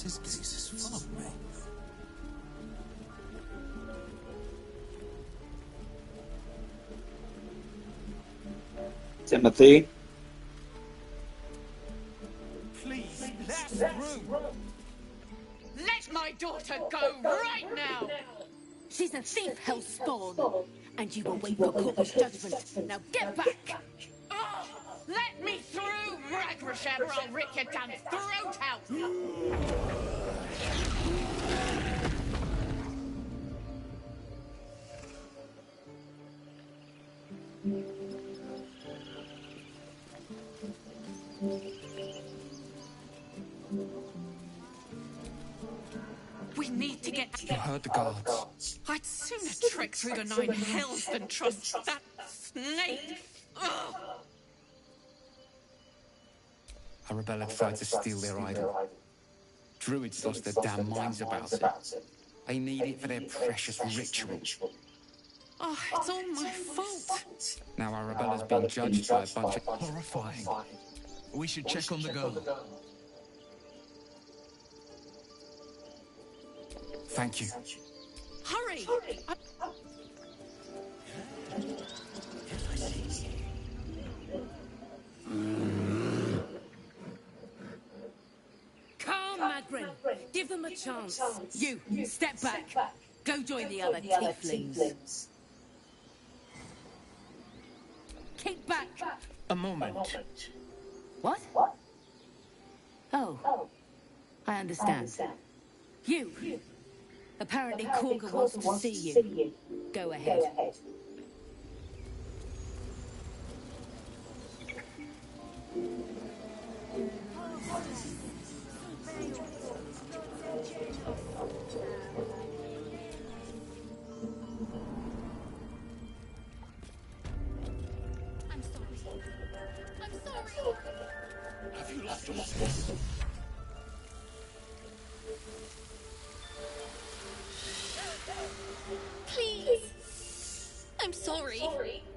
His gaze is full of me. Timothy. Please, let through. Let my daughter go right now! She's a thief, hellspawn, and you will wait for Corpus judgment. Now get back! Oh, let me through, Ragrashem, or I'll rip your damn throat out! We need to get... You heard the guards. I'd sooner trek through the 9 hells than trust that snake. Ugh. Arabella tried to steal their idol. Druids lost their damn minds about it. They need it for their precious ritual. Oh, it's all my fault. Now Arabella's being judged by a bunch of... Horrifying. We should check on the girl. Thank you. Hurry! Calm, Magrin. Give them a chance. You, step back. Go join the other tieflings. Kick back. A moment. What? Oh. I understand. You. Apparently Korga wants to see you. Go ahead. I'm sorry. I'm sorry. Have you lost your sense? Please. I'm sorry.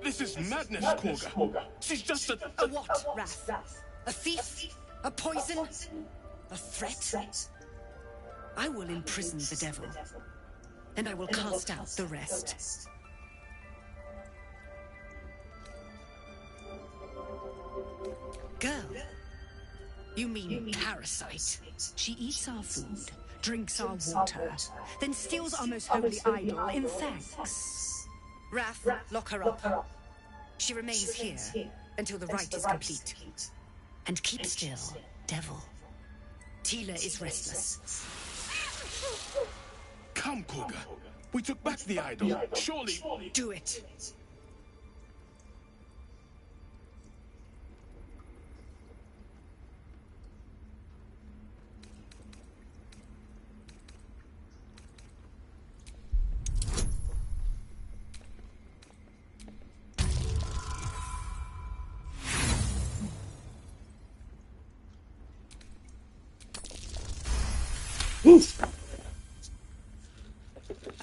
This is madness, Korga. She's just a... A what, Ras? A thief? A poison? A threat? I will imprison the devil, and I will cast out the rest. Girl? You mean parasite? She eats our food, drinks our water, then steals our most holy idol in thanks. Wrath, lock her up. She remains here until the rite is complete. And keep still, devil. Tila is restless. Come, Koga. We took back the idol. Surely... Do it.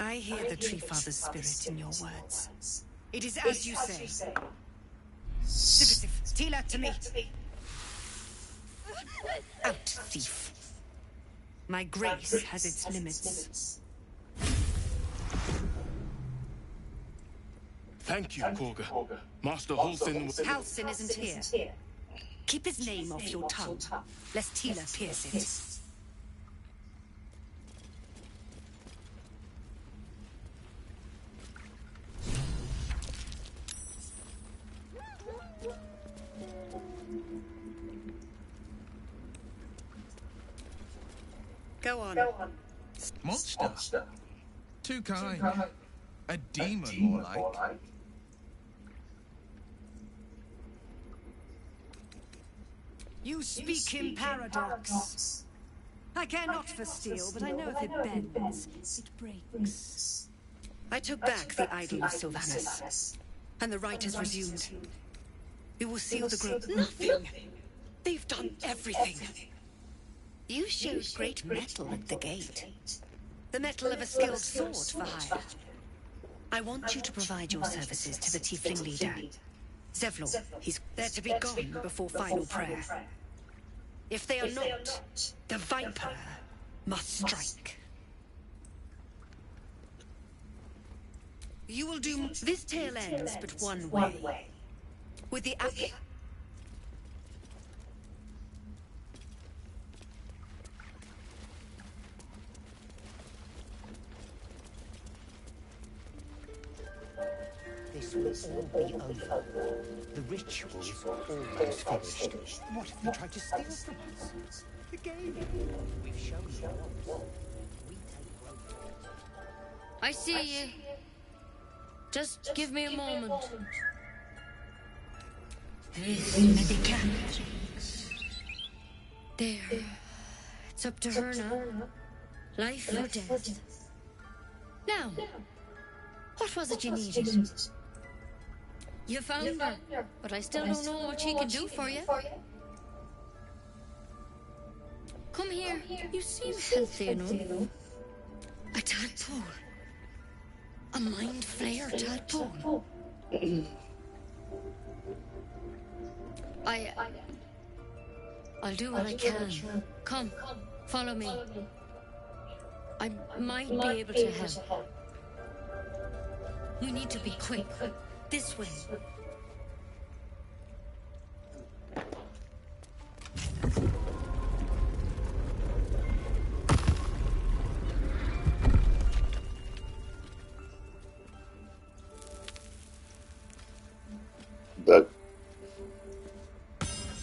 I hear the Tree Father's spirit in your words. It is as you say. Sivisiv, Tila, to me. Out, thief. My grace has its limits. Thank you, Koga. Master Halsin... Halsin isn't here. Keep his name off your tongue, lest Tila pierce it. Go on. Monster? Too kind. A demon, more like. You speak in paradox. I care not for steel, but I know if it bends, it breaks. I took back the idol of Sylvanus, and the rite has resumed. We will seal the grove. Nothing! They've done everything. You showed great mettle at the gate. The mettle of a skilled sword for hire. I want you to provide your services to the tiefling leader. Zevlor, he's there to be gone before final prayer. If they are not, the Viper must strike. You will do... This tale ends but one way. With the... This will all be over. The ritual's almost finished. What if they try to steal from us? The game. We've shown you once. We take growth. I see you. Just give me a moment. There. It's up to her now. Life or death. Now, what was it you needed? You found her, but I still don't know what she can do for you. Come here. You seem healthy enough. A tadpole. A mind flayer tadpole. I'll do what I can. Come, follow me. I might be able to help. We need to be quick. This way.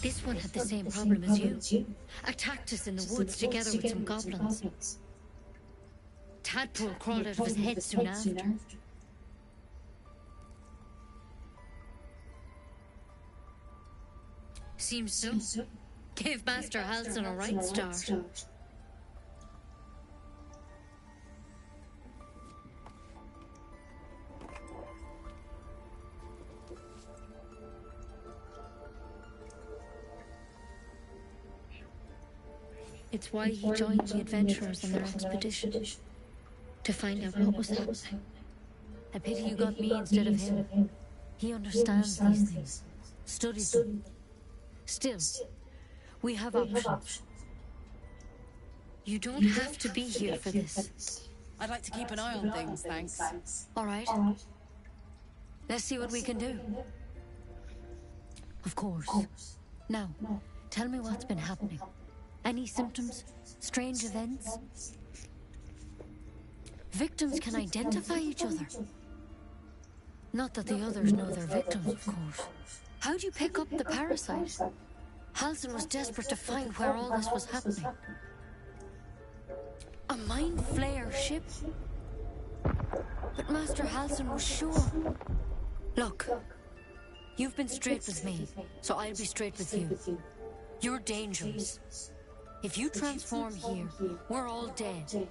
This one had the same problem as you. Attacked us in the woods together with some goblins. Tadpole crawled out of his head soon after. Seems so. Gave Master Halsin a right start. It's why he joined the adventurers on their expedition. To find out what was happening. A pity you got me instead of him. He understands these things. Studies them. Still, We have options. You don't have to be here for this. I'd like to keep an eye on things, thanks. All right. Let's see what we can do. Of course. Now, tell me what's been happening. Any symptoms? Strange events? Victims can identify each other. Not that the others know they're victims, of course. How'd you pick up the parasite? Halsin was desperate to find where all this was happening. A mind flayer ship? But Master Halsin was sure. Look, you've been straight with me, so I'll be straight with you. You're dangerous. If you transform here, we're all dead.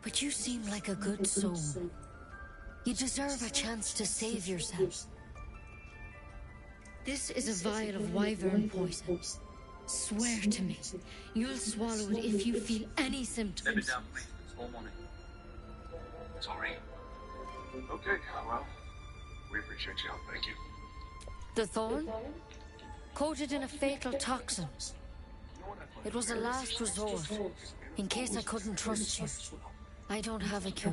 But you seem like a good soul. You deserve a chance to save yourself. This is a vial of wyvern poison. Swear to me, you'll swallow it if you feel any symptoms. Let me down, please. It's all morning. Sorry. Okay, well, we appreciate your help. Thank you. The thorn? Coated in a fatal toxin. It was a last resort, in case I couldn't trust you. I don't have a cure.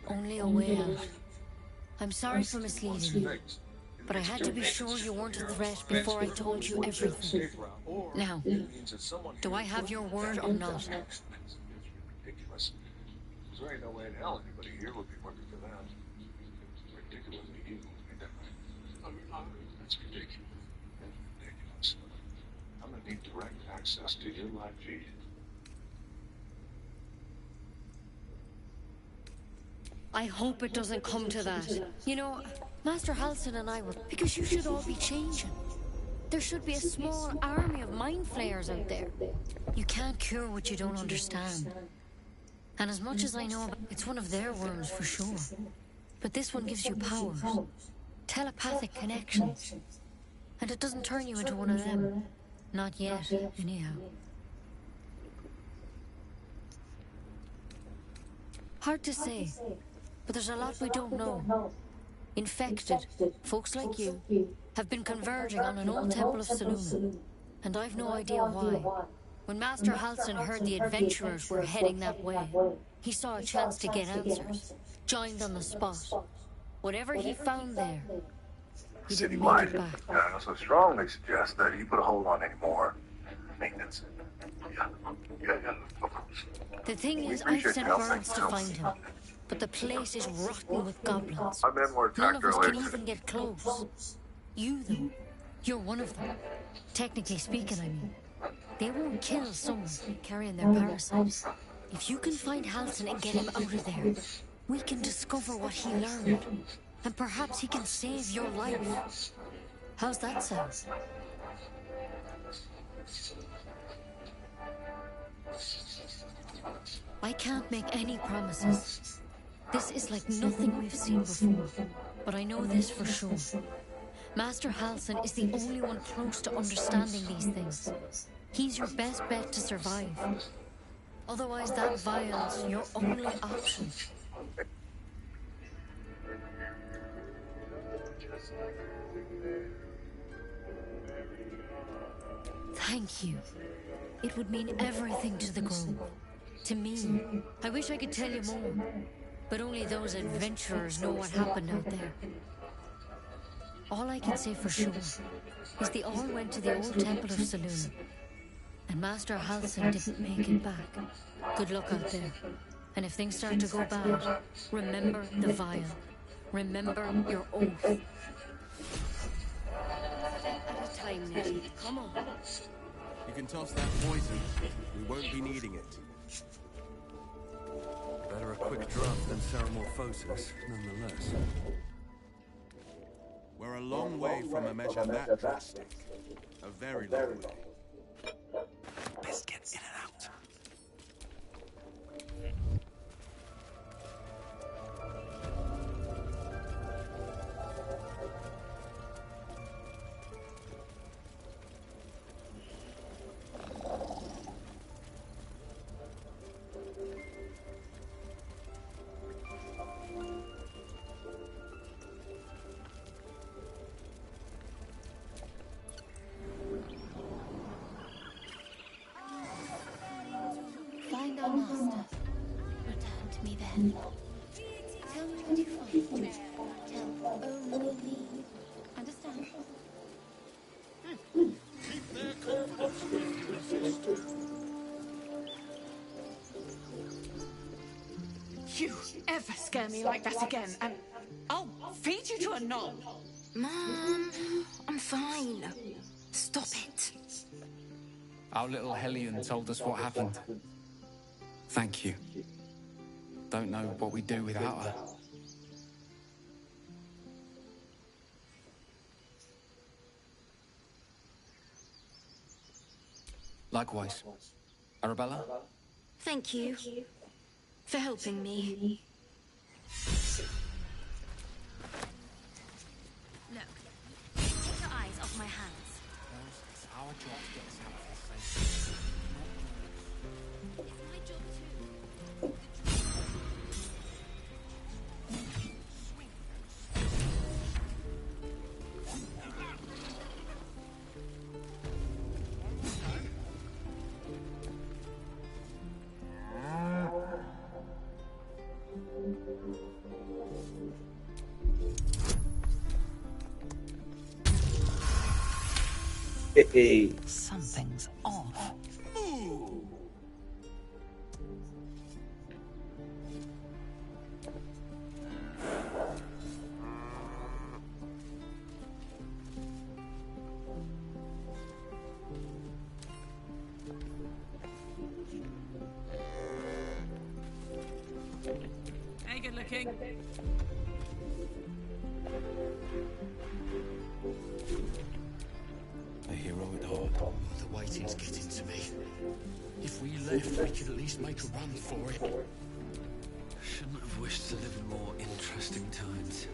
Only a way out. I'm sorry for misleading you, but I had to be sure you weren't a threat before I told you everything. Now, do I have your word or not? Ridiculous. There ain't no way in hell anybody here would be working for that. Particularly you. That's ridiculous. Ridiculous. I'm gonna need direct access to your live feed. I hope it doesn't come to that. You know, Master Halsin and I were... Because you should all be changing. There should be a small army of mind flayers out there. You can't cure what you don't understand. And as much as I know, it's one of their worms for sure. But this one gives you powers. Telepathic connections. And it doesn't turn you into one of them. Not yet, anyhow. Hard to say. But there's a lot we don't know. Infected, folks like you, have been converging on an old temple of Selûne. And I've no idea why. When Master Halsin heard the adventurers were heading that way, he saw a chance to get answers. Joined on the spot. Whatever he found there, he didn't make it back. I also strongly suggest that you put a hold on any more maintenance. Yeah, of course. The thing is, I've sent birds to find him. But the place is rotten with goblins. My men were None attacked of us can earlier. even get close. You, though, you're one of them. Technically speaking, I mean. They won't kill someone carrying their parasites. If you can find Halsin and get him out of there, we can discover what he learned. And perhaps he can save your life. How's that sound? I can't make any promises. This is like nothing we've seen before. But I know this for sure. Master Halsin is the only one close to understanding these things. He's your best bet to survive. Otherwise, that vial's your only option. Thank you. It would mean everything to the Grove. To me. I wish I could tell you more. But only those adventurers know what happened out there. All I can say for sure is they all went to the old temple of Selûne. And Master Halsin didn't make it back. Good luck out there. And if things start to go bad, remember the vial. Remember your oath. At a time, Nettie. Come on. You can toss that poison. We won't be needing it. Better a quick draft than Ceramorphosis, nonetheless. We're a long way from a measure that drastic. A very long way. Best get in and out. Tell me what you find. Tell only me. Understand? Keep their confidence if you insist. You ever scare me like that again, and I'll feed you to a knoll. Mom, I'm fine. Stop it. Our little Hellion told us what happened. Thank you. Don't know what we'd do without her. Likewise. Arabella? Thank you for helping me. Look, take your eyes off my hands. It's our job to get us out of this place. It's my job too. Hey. Something's off. Hey, good looking. I hear it hard. The waiting's getting to me. If we left, we could at least make a run for it. Shouldn't have wished to live in more interesting times.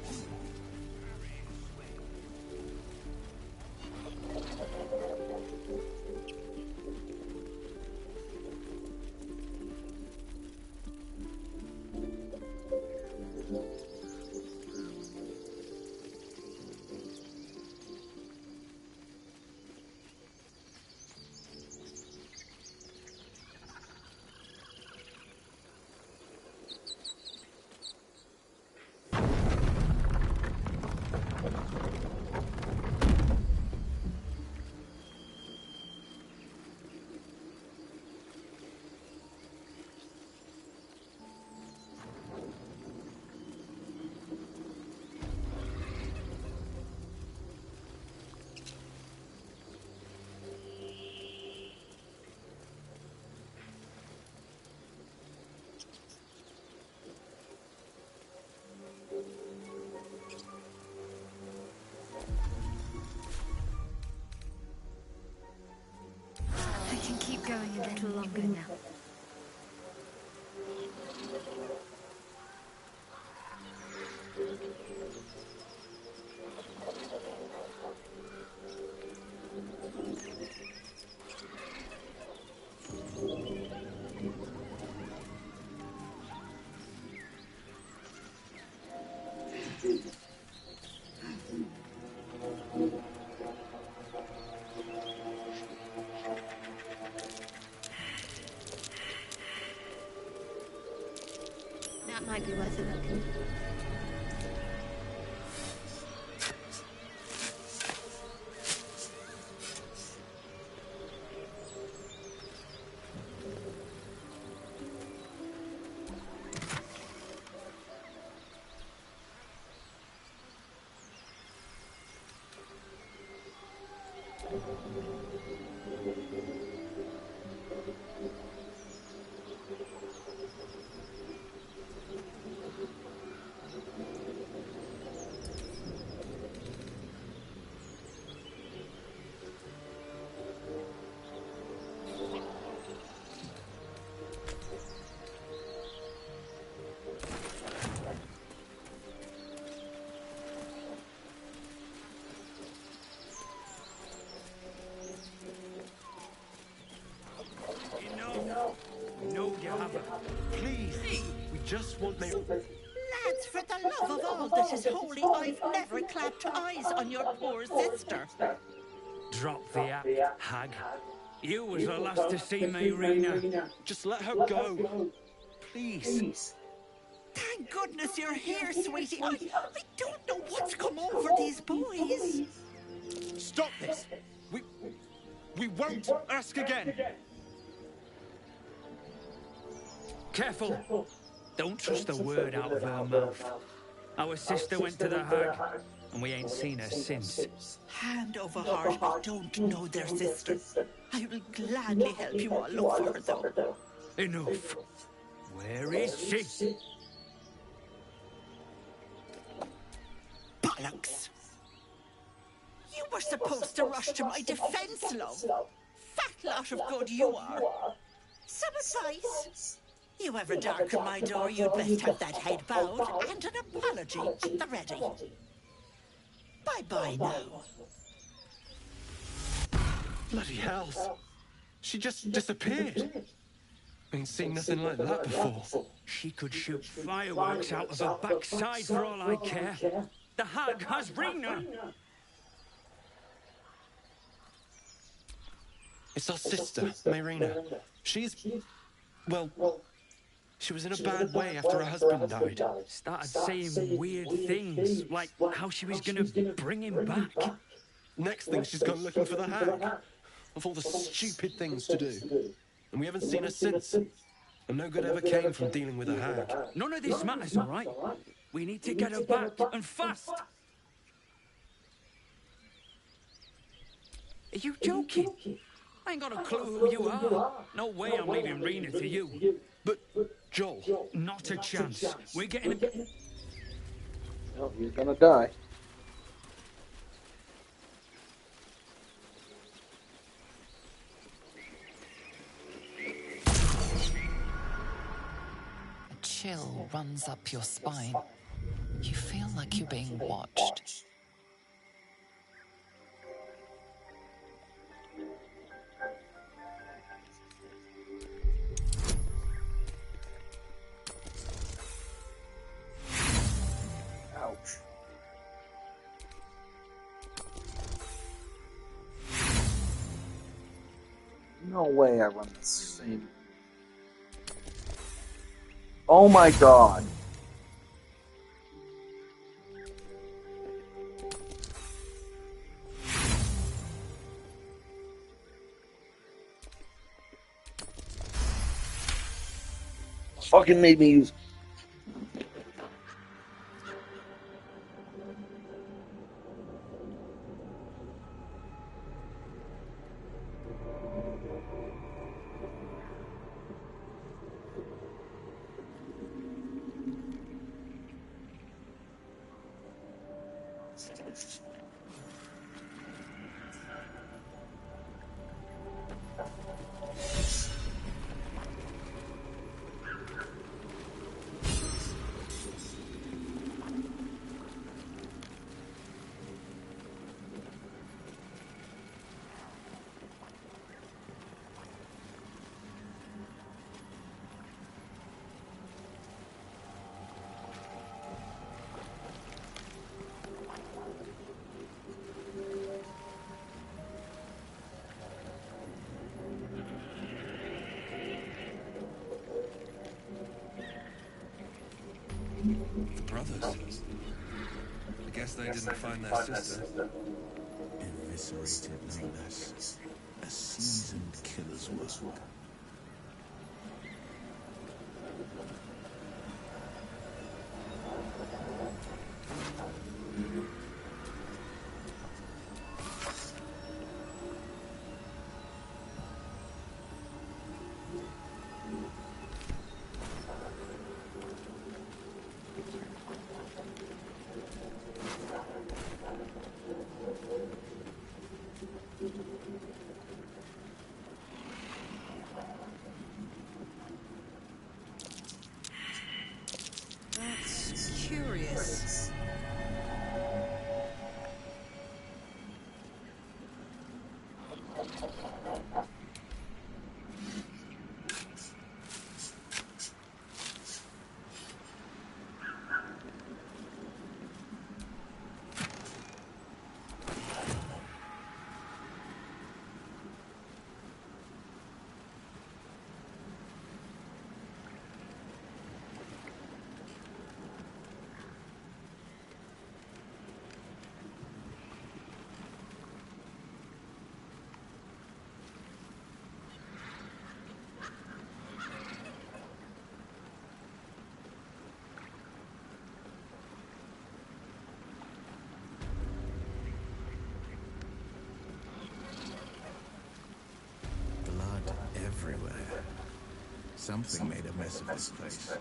I can keep going a little longer now. That might be worth a look. No, you haven't. Please, we just want the... Lads, for the love of all that is holy, I've never clapped eyes on your poor sister. Drop the act, hag. You was the last to see me, Rena. Just let her go. Please. Thank goodness you're here, sweetie. I don't know what's come over these boys. Stop this! We won't ask again! Careful! Don't trust a word out of her mouth. Our sister went to the hag, and we ain't seen her since. Hand over heart, I don't know their sister. I will gladly help you all look for her, though. Enough. Where is she? Bollocks! You were supposed to rush to my defense, love. Fat lot of good you are. Some advice? You ever darken my door, you'd best have that head bowed and an apology at the ready. Bye-bye now. Bloody hell. She just disappeared. Ain't seen nothing like that before. She could shoot fireworks out of her backside for all I care. The hag has Rena! It's our sister, Mayrina. Well, she was in a bad way after her husband died. Started saying weird things, like how she was gonna bring him back. Next thing, she's gone looking for the hag. Of all the stupid things to do. And we haven't seen her since. And no good ever came from dealing with a hag. None of this matters, all right? We need to get her back, and fast! Are you joking? I ain't got a clue who you are. No way I'm leaving Rena to you. But, Joel... Not a chance. We're getting... Well, you're gonna die. A chill runs up your spine. You feel like you're being watched. Ouch. No way I run the same. Oh my god. Fucking made me use. The brothers. I guess they didn't find their sister. Eviscerated no less. A seasoned killer's work. That's curious. everywhere. Something made a mess of this place.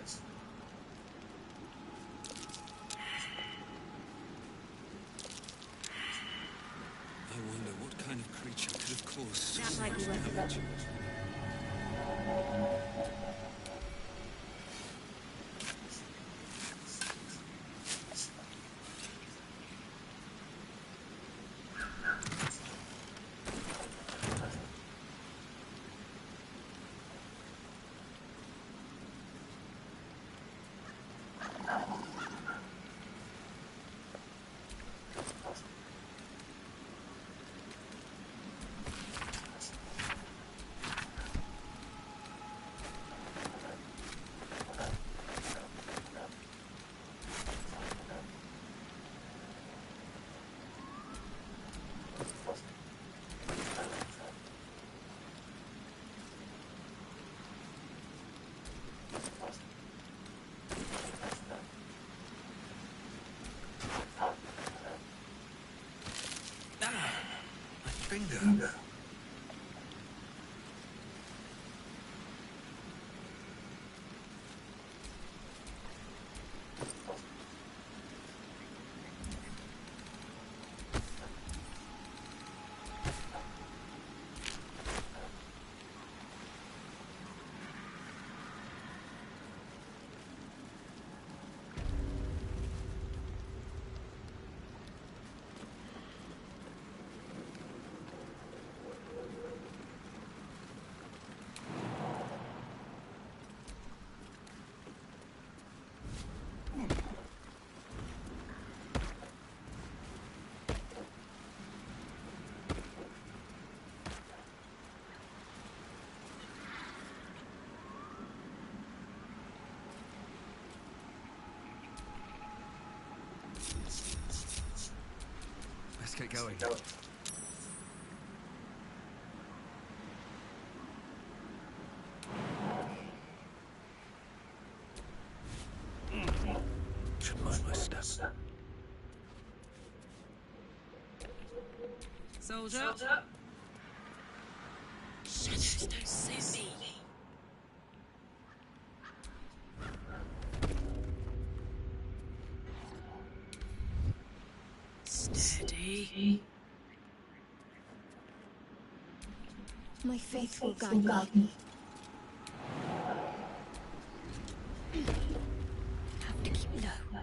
I wonder what kind of creature could have caused so That might be much worth damage. Finger. Let's get going. Should mind my steps. Soldier. Shadows don't see me. Steady. My faith will guide me. Have to keep low.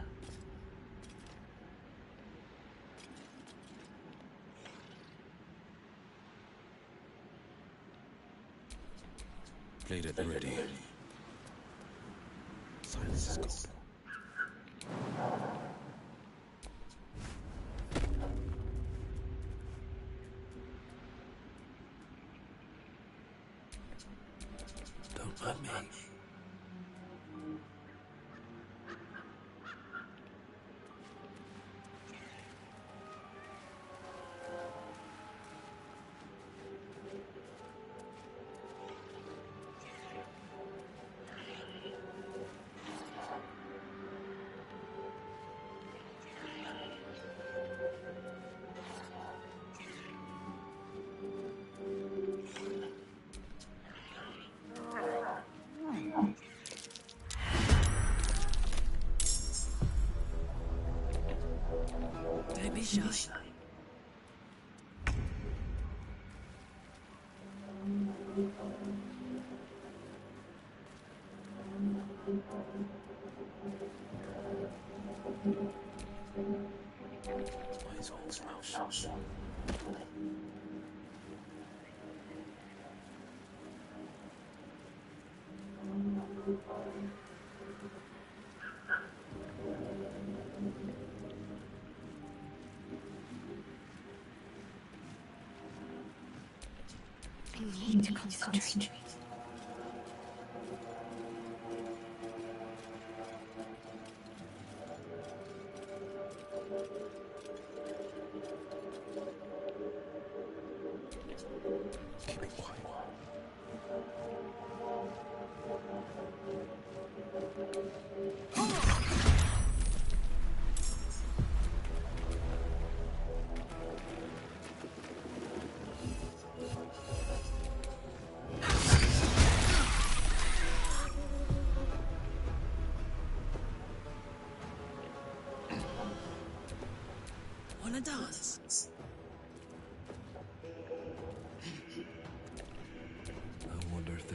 Blade at the ready. Silence is gold. Don't mind me. Don't be shy. Eyes all smells. I need to concentrate. Keep it quiet.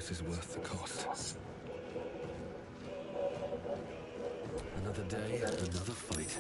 this is worth the cost. Another day, another fight.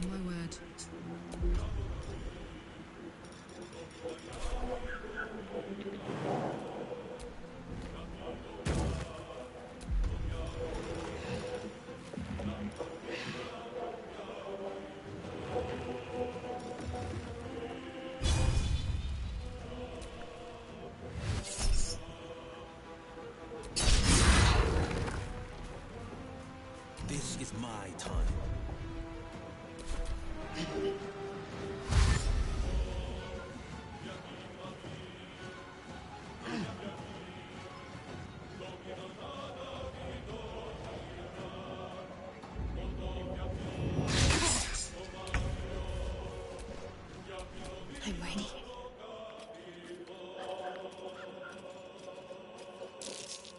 Oh, my word. This is my time. I'm ready.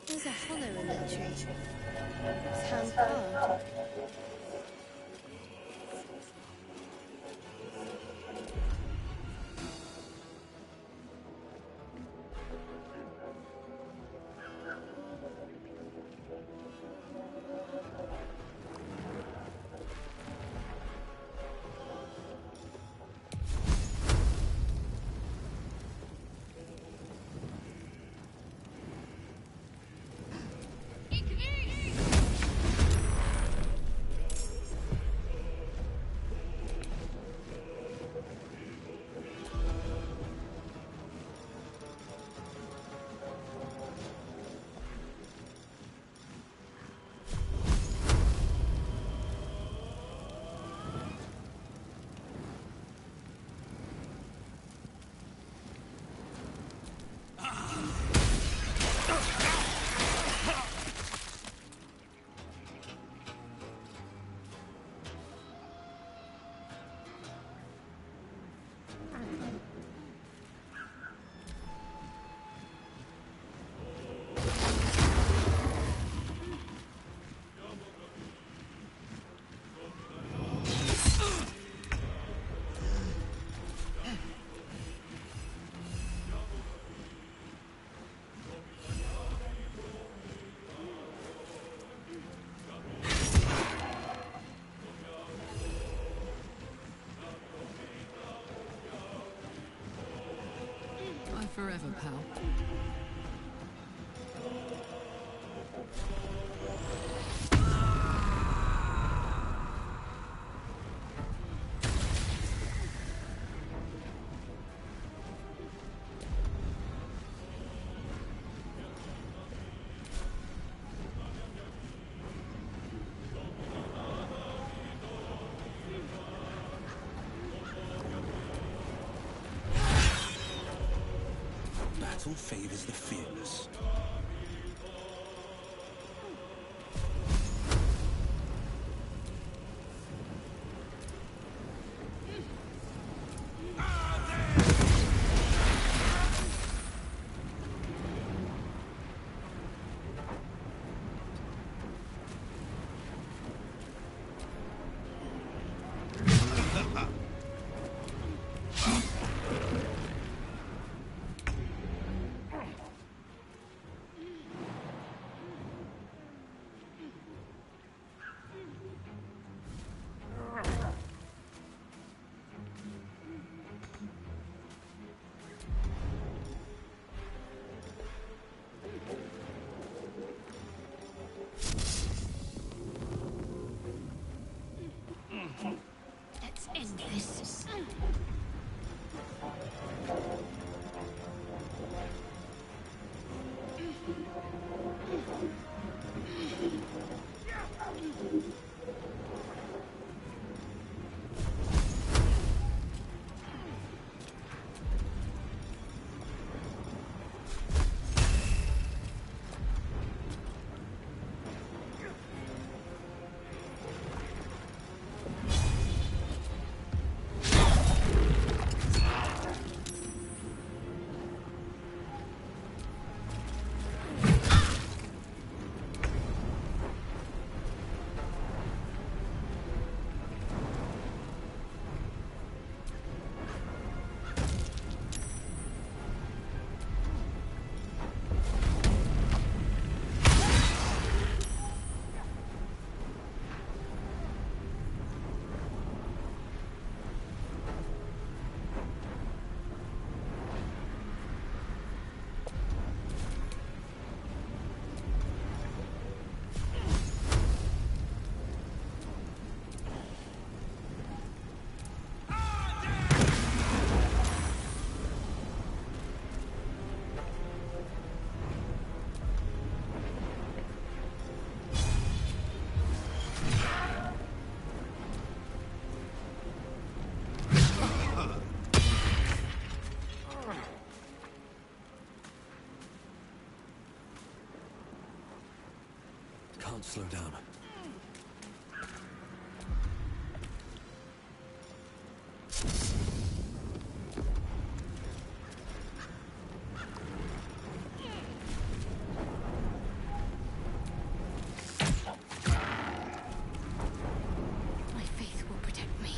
There's a hollow in that tree. It's hand carved. Bye forever, pal. Battle favors the fearless. can't slow down. My faith will protect me.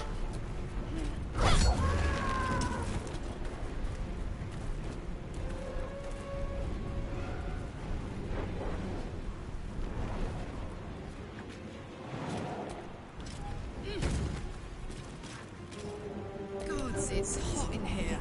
Gods, it's hot in here.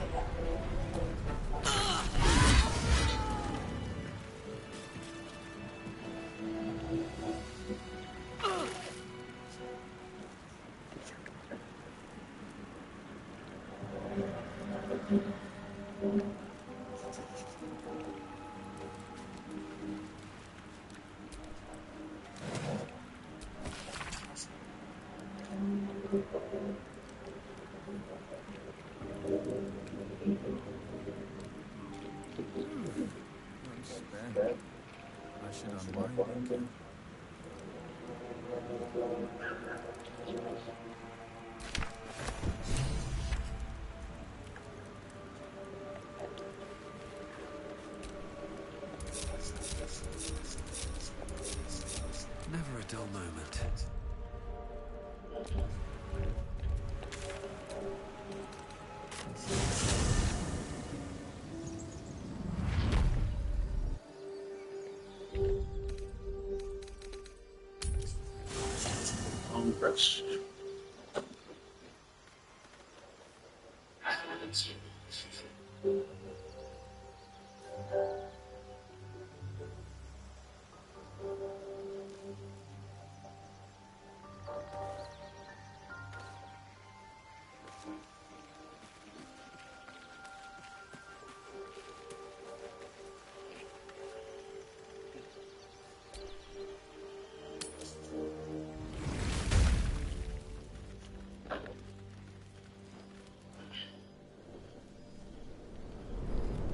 Don't spend. I should unwind thinking. Never a dull moment. Congress.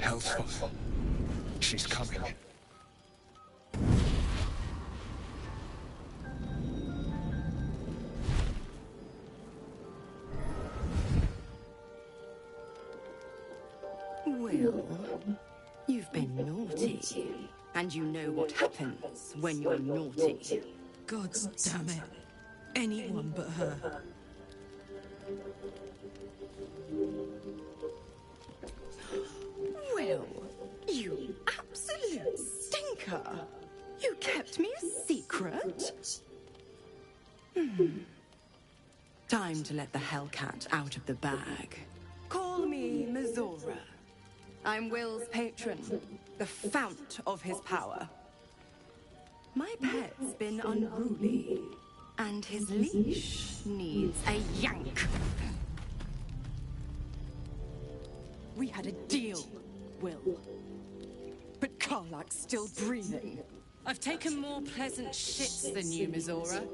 Hellsfire. She's coming. Will, you've been naughty. And you know what happens when you're naughty. Gods damn it. Anyone but her. Will, you absolute stinker. You kept me a secret? Time to let the Hellcat out of the bag. Call me Mizora. I'm Will's patron, the fount of his power. My pet's been unruly, and his leash needs a yank. We had a deal, Will. But Karlak's still breathing. I've taken more pleasant shits than you, Mizora.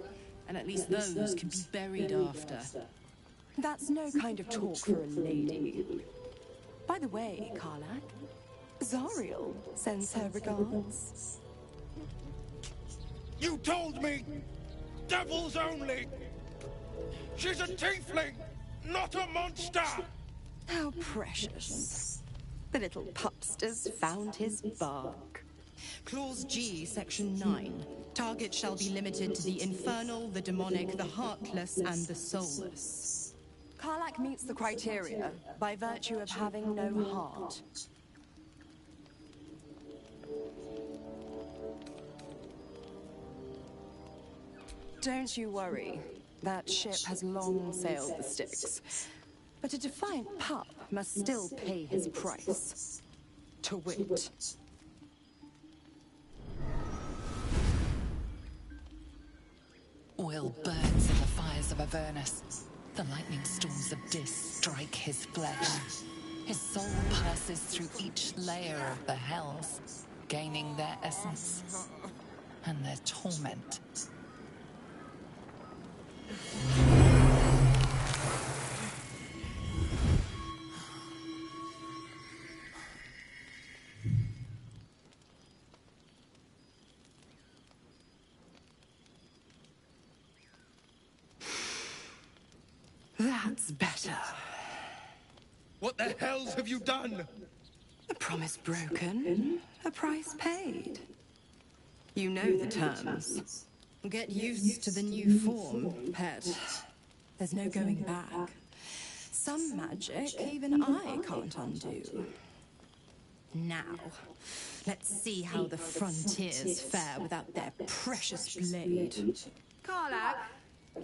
And at least those can be buried after. That's no kind of talk for a lady. By the way, Karlak, Zariel sends her regards. You told me! Devils only! She's a tiefling, not a monster! How precious. The little pupster's found his bark. Clause G, Section 9. Target shall be limited to the infernal, the demonic, the heartless, and the soulless. Karlak meets the criteria by virtue of having no heart. Don't you worry. That ship has long sailed the Styx. But a defiant pup must still pay his price. To wit. Will burns in the fires of Avernus. The lightning storms of Dis strike his flesh. His soul passes through each layer of the hells, gaining their essence and their torment. That's better. What the hells have you done? A promise broken, a price paid. You know the terms. Get used to the new form, pet. There's no going back. Some magic even I can't undo. Now, let's see how the frontiers fare without their precious blade. Karlach,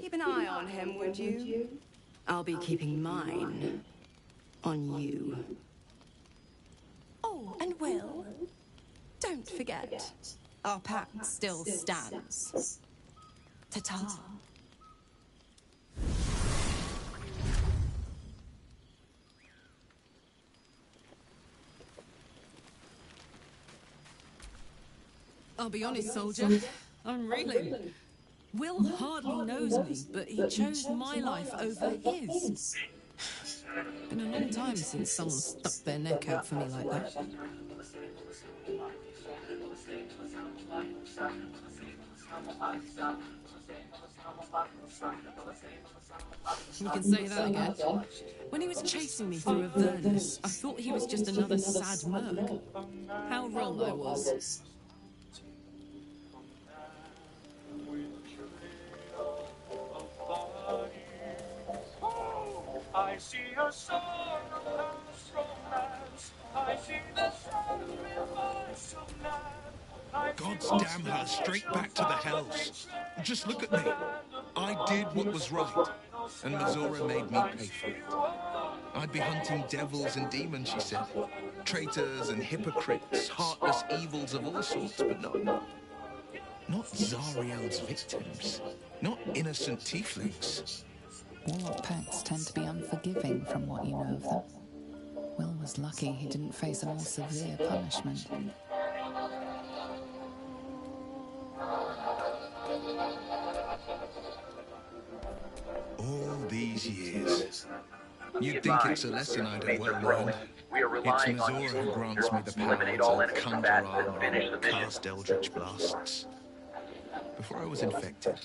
keep an eye on him, would you? I'll be keeping mine on you. Oh, and Will, don't forget, our pact still stands. Ta-ta. I'll be honest, soldier. I'm reeling. Will hardly knows me, but he chose my life over his. Been a long time since someone stuck their neck out for me like that. You can say that again. When he was chasing me through Avernus, I thought he was just another sad merc. How wrong I was. I see a song of lost romance. I see the sacrifice of man. God's damn her, straight back to the hells. Just look at me. I did what was right, and Mazora made me pay for it. I'd be hunting devils and demons, she said. Traitors and hypocrites, heartless evils of all sorts, but not Zariel's victims. Not innocent tieflings. Warlock pacts tend to be unforgiving from what you know of them. Will was lucky he didn't face a more severe punishment. All these years. You'd think it's a lesson I'd have well learned. It's Mazora who grants me the power to conjure armor and cast eldritch blasts. Before I was infected,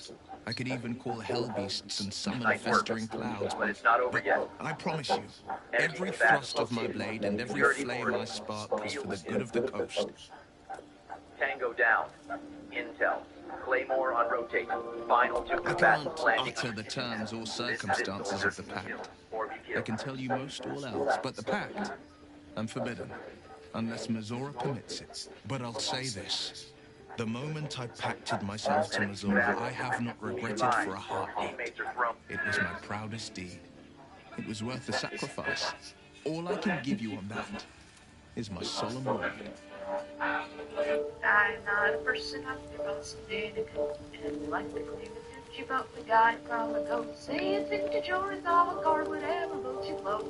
I could even call hell beasts and summon festering clouds. But I promise you, every thrust of my blade and every flame I spark was for the good of the coast. Tango down. Intel. Claymore on rotate. Final two I combatants can't landing. utter the terms or circumstances of the pact. I can tell you most all else, but the pact, I'm forbidden, unless Mazora permits it. But I'll say this. The moment I pacted myself to Mazora, I have not regretted for a heartbeat. It was my proudest deed. It was worth the sacrifice. All I can give you on that is my solemn word. I'm not a person, I'm the boss of Danica. And like the claim of Gucci, but we got it from a ghost. Say it's vintage or it's avant-garde, whatever boat you float.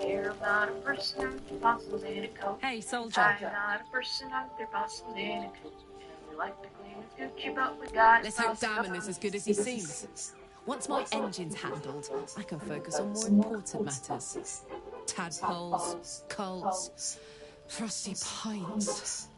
Here, I'm not a person, I'm the boss of Danica. Hey, soldier. I'm not a person, I'm the boss of Danica. Like the claim of Gucci, but we got it. Let's hope Damon is as good as he seems. Once my engine's handled, I can focus on more important matters. Tadpoles, cults, frosty pints.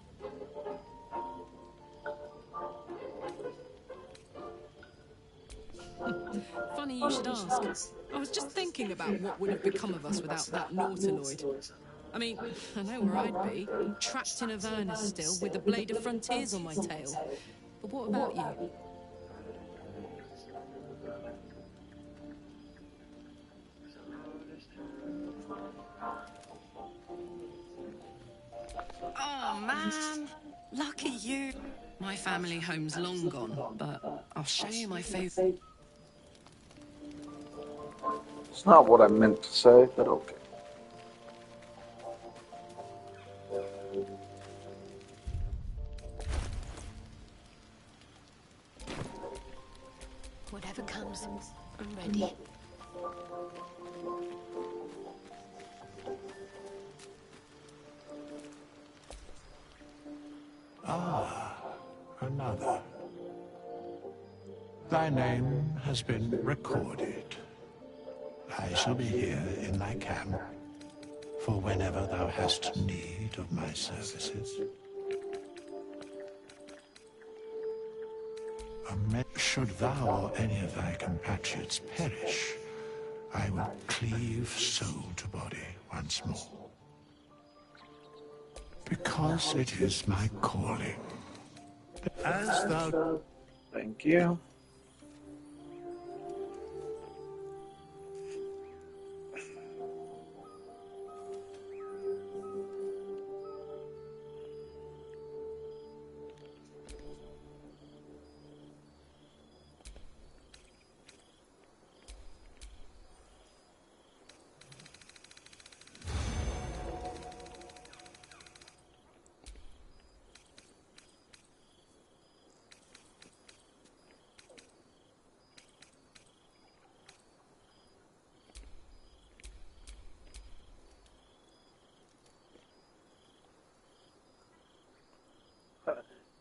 Funny you should ask. I was just thinking about what would have become of us without that Nautiloid. I mean, I know where I'd be, trapped in Avernus still, with the Blade of Frontiers on my tail. But what about you? Oh, man. Lucky you. My family home's long gone, but I'll show you my favourite. It's not what I meant to say, but okay. Whatever comes, I'm ready. Ah, another. Thy name has been recorded. I shall be here in thy camp for whenever thou hast need of my services. Should thou or any of thy compatriots perish, I will cleave soul to body once more. Because it is my calling. As thou... Thank you.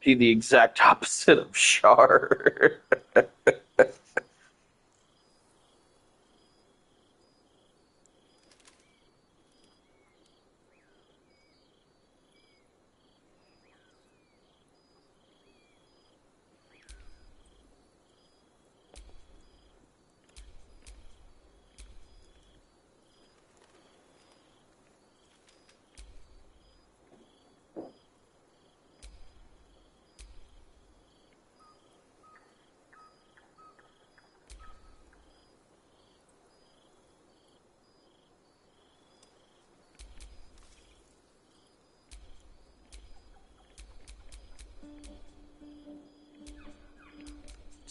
Be the exact opposite of Shar.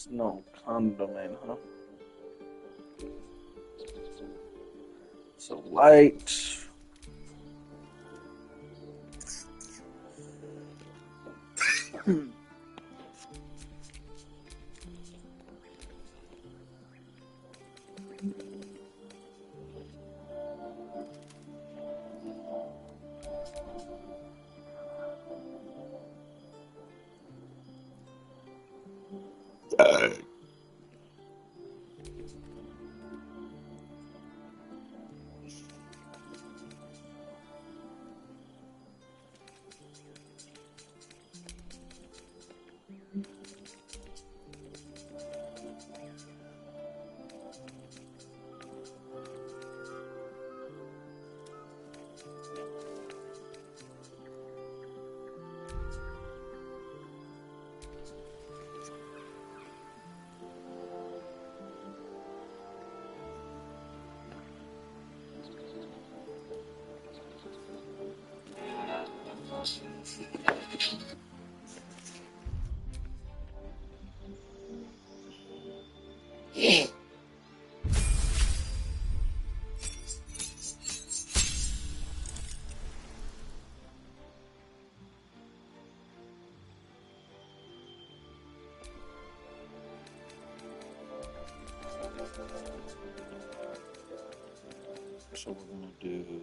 No condomain, huh? So light. So we're gonna do.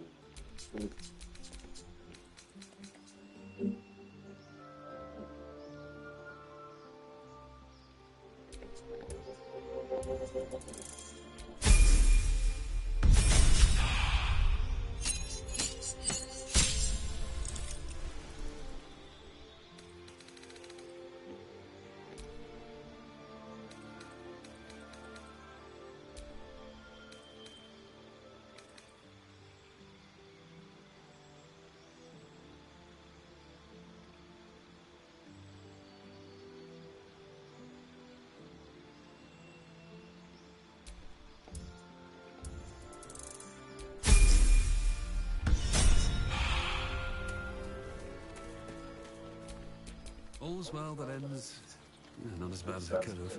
All's well that ends. Not as bad as it could have.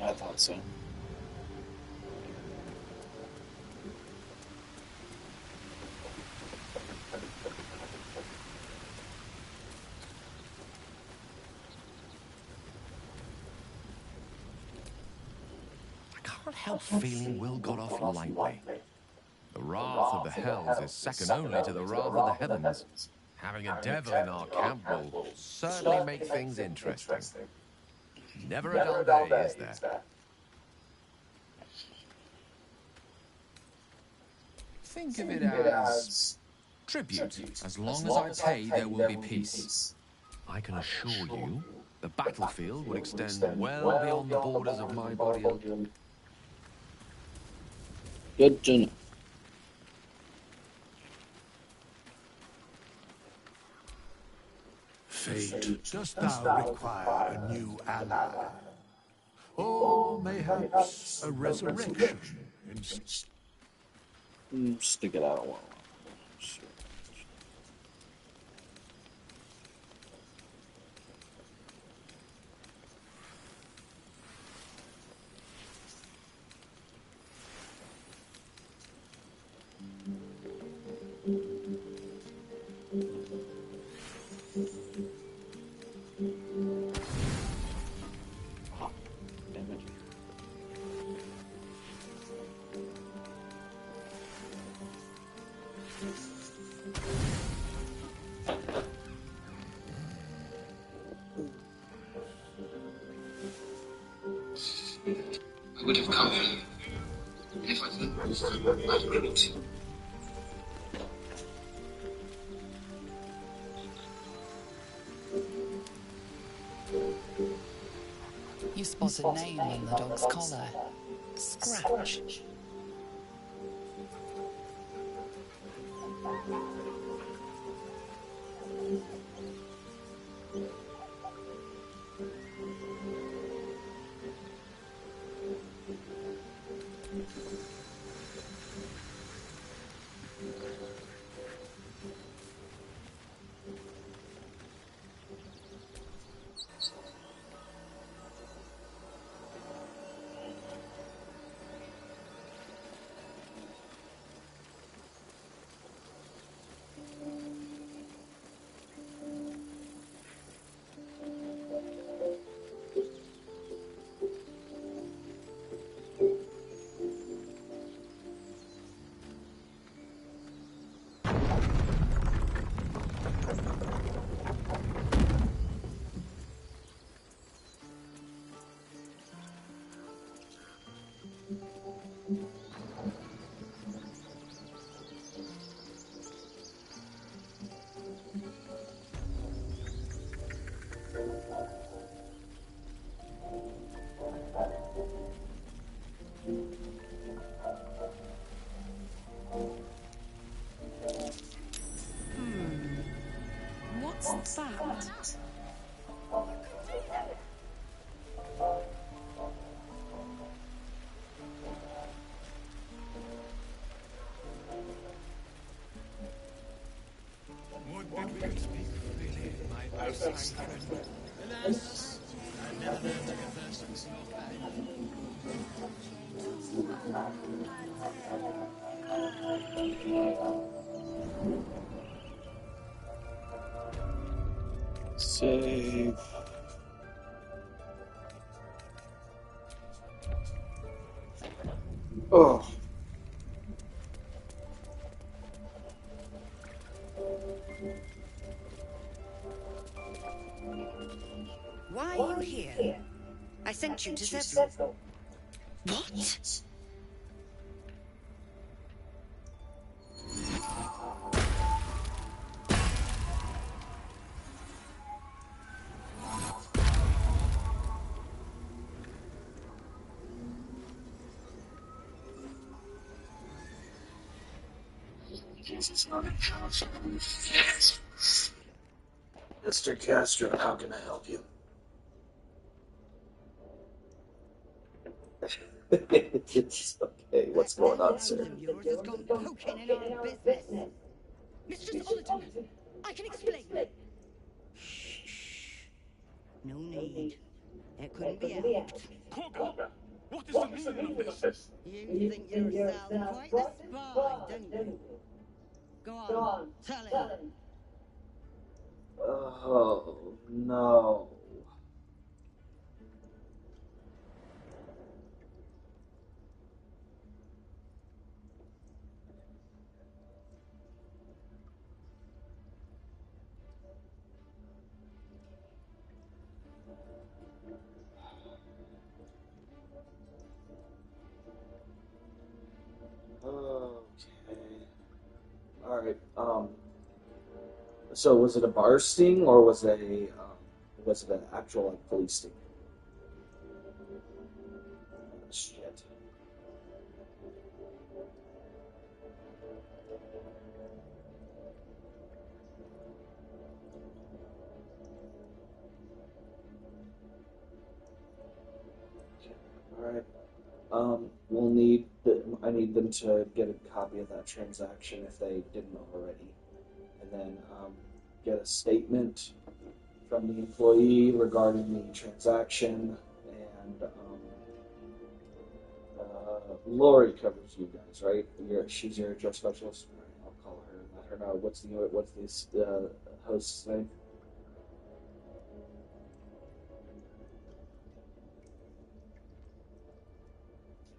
I thought so. I can't help feeling Will got off lightly. The wrath of the hells is second only to the wrath of the heavens. Having a devil in our camp will certainly make things interesting. Never a dull day, is there? Think of it as tribute. As long as I pay, there will be peace. I can assure you, the battlefield would extend well beyond the borders of my body. Good to know. Fate, dost thou require a new ally? Or mayhaps a resurrection instead? Stick it out a while. Sure. I would have come here if I thought I'd be able to. You spot a name on the dog's collar. Scratch. What's that? What did we speak freely, my eyesight friend? Alas, I never learned to converse with your Save. Oh. Why are you here? I sent you to Zebra. What? Jesus, not in charge. Yes. Mr. Castro, how can I help you? It's okay. What's going on, sir? Yours has gone poking in our business. Mistress Ollerton, I can explain. Shh. No need. It couldn't be helped. Cougar, You think yourself quite the spy, don't you? Go on, tell him. Oh, no. Okay. Alright, so was it a bar sting or was it an actual like police sting? Shit. Alright. I need them to get a copy of that transaction if they didn't already. And then get a statement from the employee regarding the transaction. And Lori covers you guys, right? She's your HR specialist. All right, I'll call her and let her know. What's the host's name?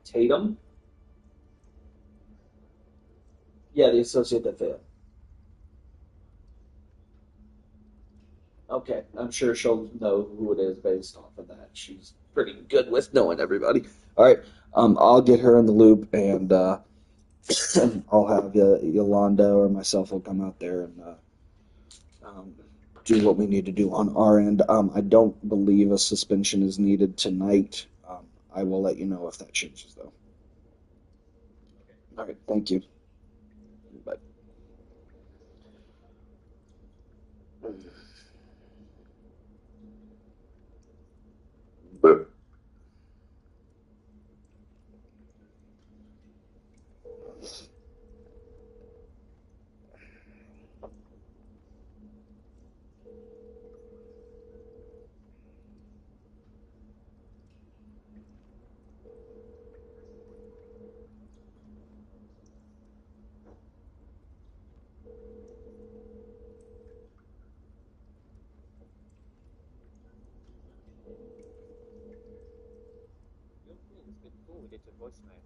Tatum? Yeah, the associate that failed. Okay, I'm sure she'll know who it is based off of that. She's pretty good with knowing everybody. All right, I'll get her in the loop, and I'll have Yolanda or myself will come out there and do what we need to do on our end. I don't believe a suspension is needed tonight. I will let you know if that changes, though. All right, thank you. Bye. It's been forwarded to voicemail.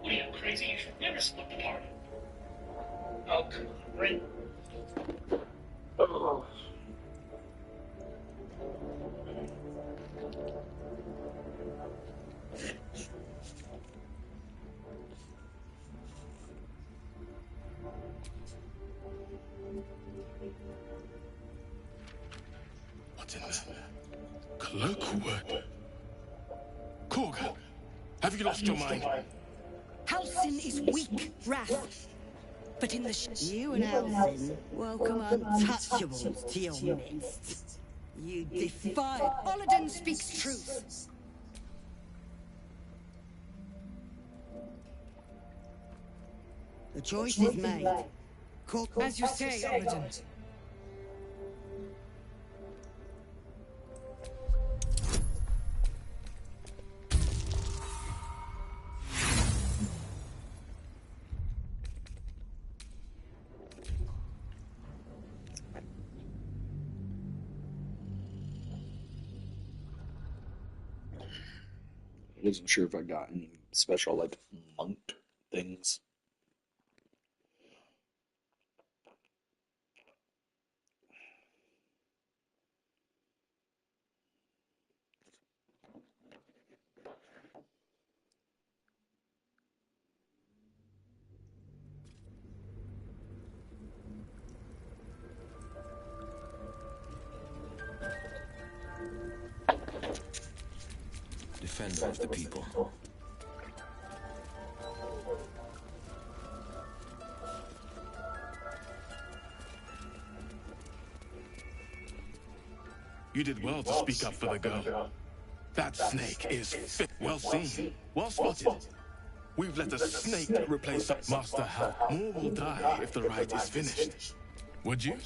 What are you, crazy? You should never split the party. Oh, come on, Ren. Oh. Cloakwood? Korga, have you lost your mind? Halsin is weak, Wrath. But in the you and Halsin welcome untouchables to your midst. You defy. Olladin speaks truth. The choice is made. As you say, Olladin. I wasn't sure if I got any special, like, monk things. Defender of the people. You did well to speak up for the girl. That snake is fit. Well seen. Well spotted. We've let a snake replace Master Hal. More will die if the rite is finished. Would you?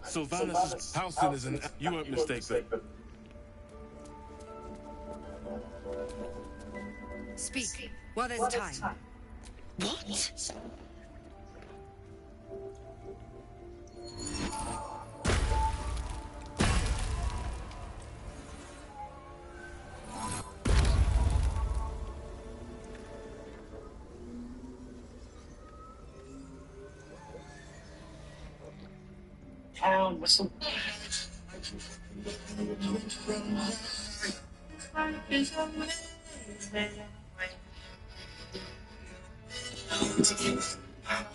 Sylvanus' Halsin is an... You won't mistake that. Speak, while there's time. What? Town was so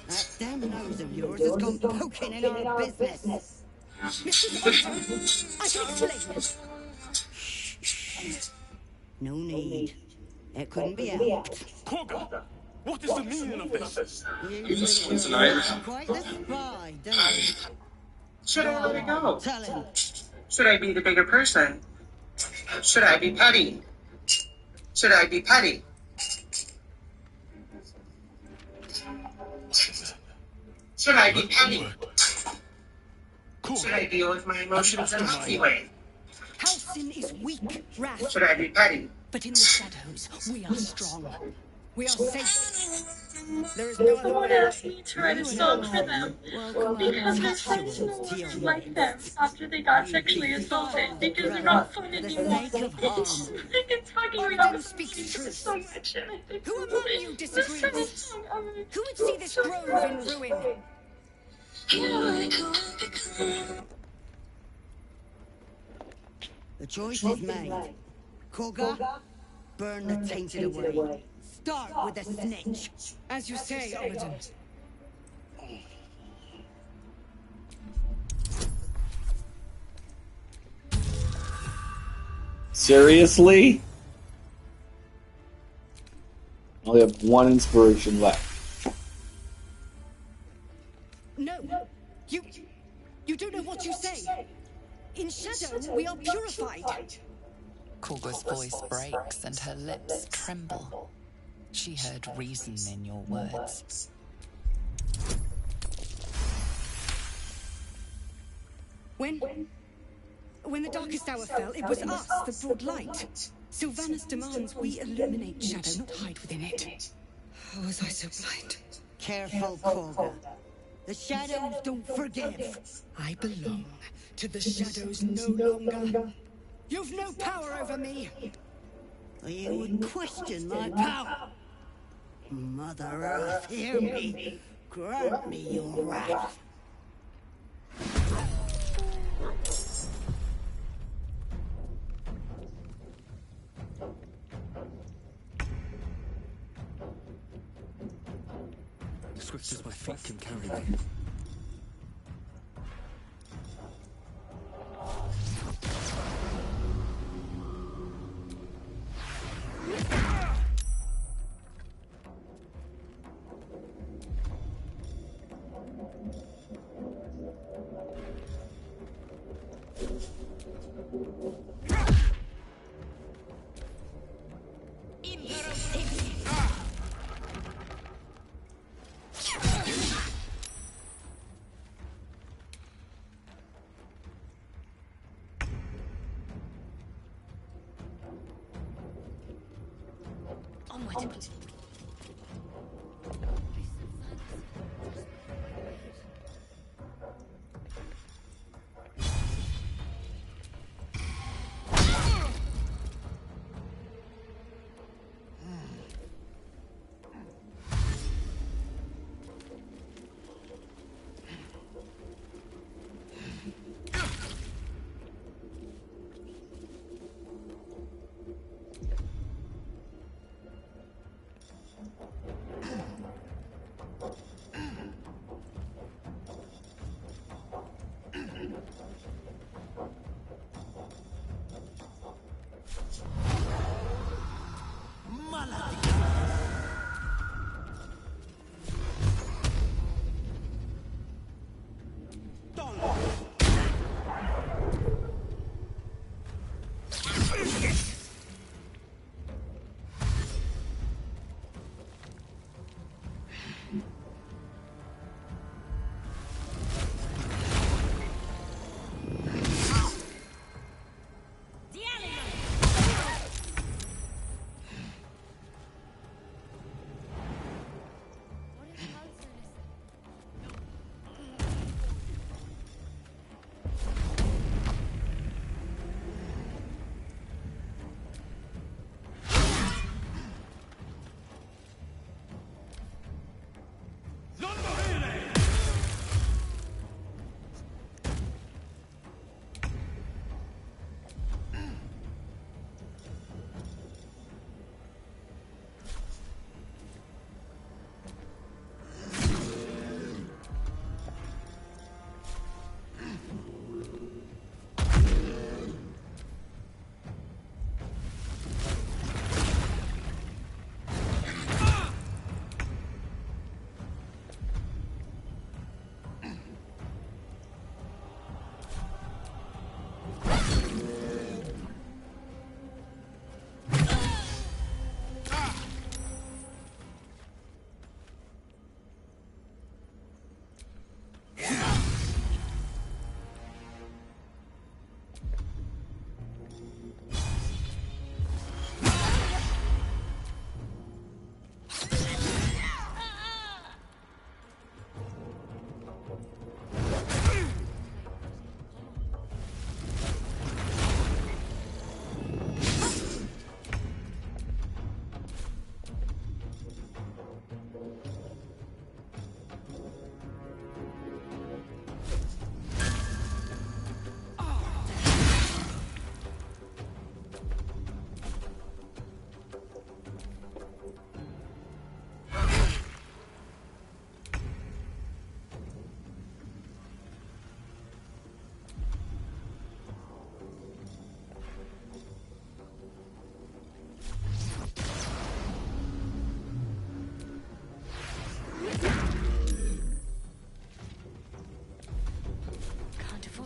That damn nose of yours has gone poking in our business. Mrs. Otter, I can explain. No need. It couldn't be helped. Korga! What is the meaning of this? You think you're quite the spy, don't you? Should I let it go? Tell him. Should I be the bigger person? Should I be petty? Should I be petty? Should I be petty? Should I deal with my emotions in a healthy way? Halsin is weak, Wrath. Should I be petty? But in the shadows, we are strong. We are safe. There is no other Someone way. asked me to write a song for them because their friends no longer like them after they got sexually assaulted because they're not fun anymore. I think it's fucking me up so much. Who among you disagrees? Who would see this grove in ruin? The choice is made. Korga, burn the tainted away. Start with the snitch. As you say, Olladin. Seriously? I only have one inspiration left. No, you don't know what you say. In shadow, we are purified. Korga's voice breaks and her lips tremble. She heard reason in your words. When the darkest hour fell, it was us that brought light. Sylvanus demands we illuminate shadow, not hide within it. How was I so blind? Careful, Korga. The shadows don't forgive. I belong to the shadows no longer. You've no power over me. You would question my power. Mother Earth, hear me. Grant me your wrath. Swift as my feet can carry me. onward.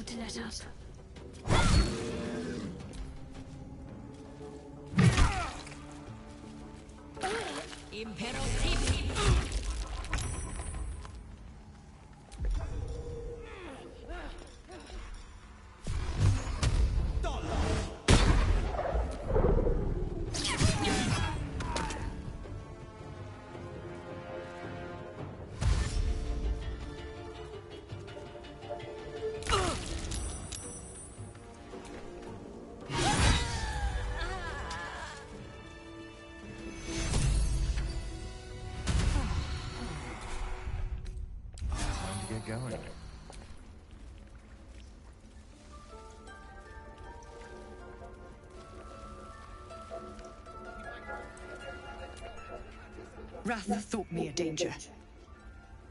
To let up. Going. Wrath thought me a danger.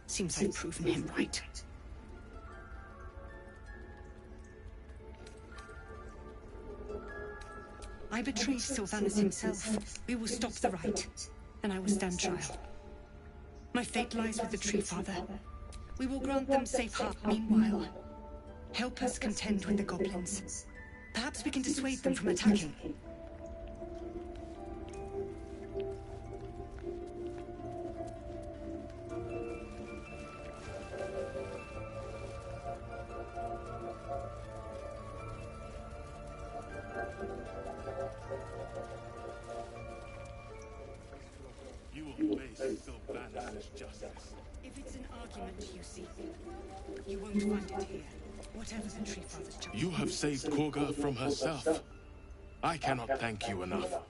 Seems I've proven him right. I betrayed Sylvanus himself. We will stop the rite, and I will stand trial. My fate lies with the Tree Father. We will grant them safe harbor meanwhile. Help us contend with the goblins. Perhaps we can dissuade them from attacking. justice. If it's an argument you seek, you won't find it here. Whatever the Tree Father's chosen. You have saved Korga from herself. I cannot thank you enough.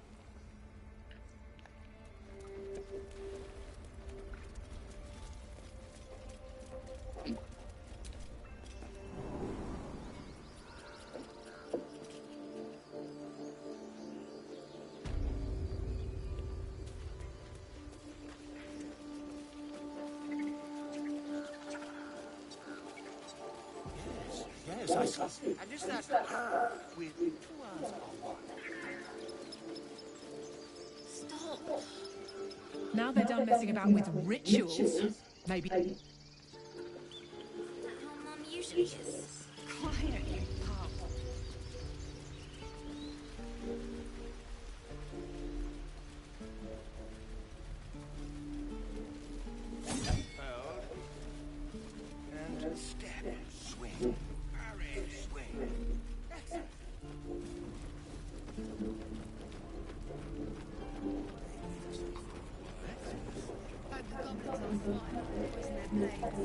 Yes, I saw. And is that her with 2 arms or what? Stop. Now they're done messing about with rituals. Maybe. Is that how Mum usually is? Quiet, you pup. Hold. And step, swing, parry, swing. Excellent. Hope the goblins aren't smart enough to poison their blades.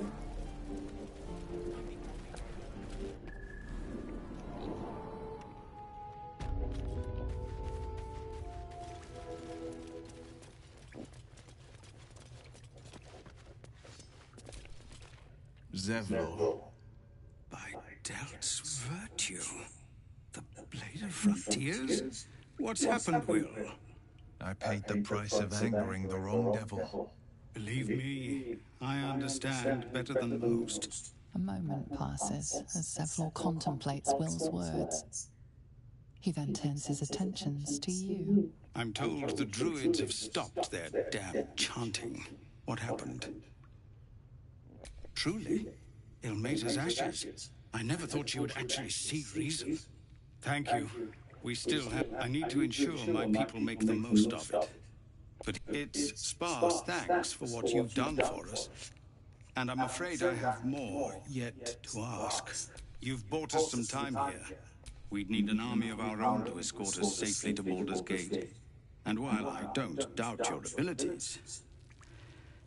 Zevlor. By Delt's virtue. The Blade of Frontiers? What's happened, Will? I paid the price of angering the wrong devil. Believe me, I understand better than most. A moment passes as Zevlor contemplates Will's words. He then turns his attentions to you. I'm told the druids have stopped their damn chanting. What happened? Truly, Ilmater's ashes. I never thought she would actually see reason. Thank you. We still have... I need to ensure my people make the most of it. But it's sparse thanks for what you've done for us. And I'm afraid I have more yet to ask. You've bought us some time here. We'd need an army of our own to escort us safely to Baldur's Gate. And while I don't doubt your abilities,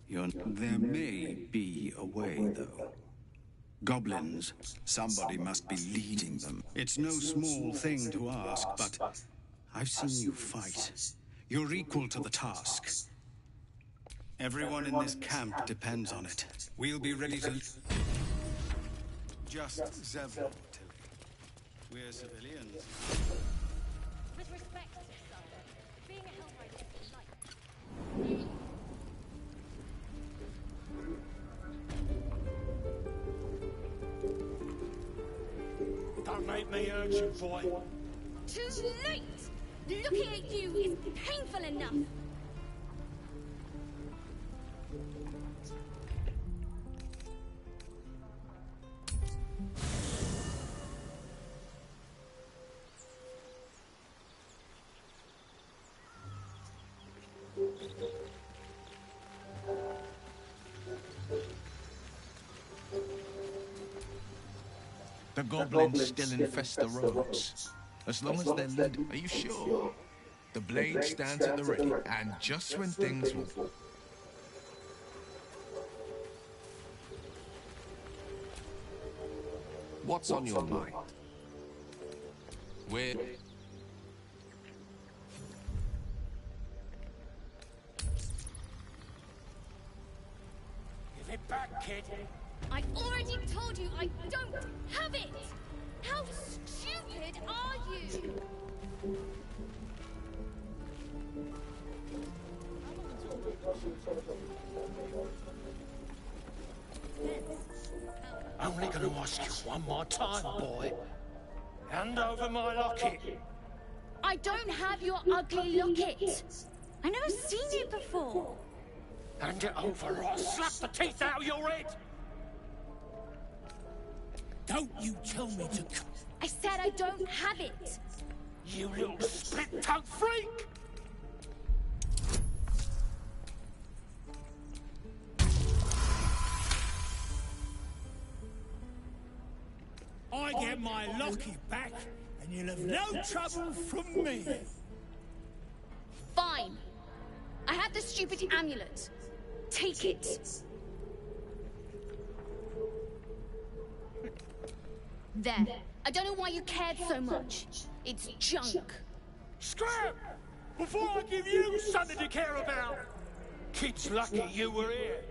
there may be a way, though. Goblins, somebody must be leading them. It's no small thing to ask, but I've seen you fight. You're equal to the task. Everyone in this camp depends on it. We'll be ready to... Just Zevlor, Tilly. We're civilians. With respect, son, being a Hellrider is a light. Don't make me urge you, boy. Too late! Looking at you is painful enough. The goblins still infest the roads. As long as they're led, are you sure? The blade stands at the ready, and just when things will... What's on your mind? We're... Give it back, kid. I already told you I don't have it! How stupid are you? Only gonna ask you one more time, boy. Hand over my locket. I don't have your ugly locket. I've never seen it before. Hand it over or I'll slap the teeth out of your head. Don't you tell me to... I said I don't have it. You little split-tongued freak! I get my locket back, and you'll have no trouble from me. Fine. I have the stupid amulet. Take it. There. I don't know why you cared so much. It's junk. Scrap! Before I give you something to care about! Kid's lucky you were here.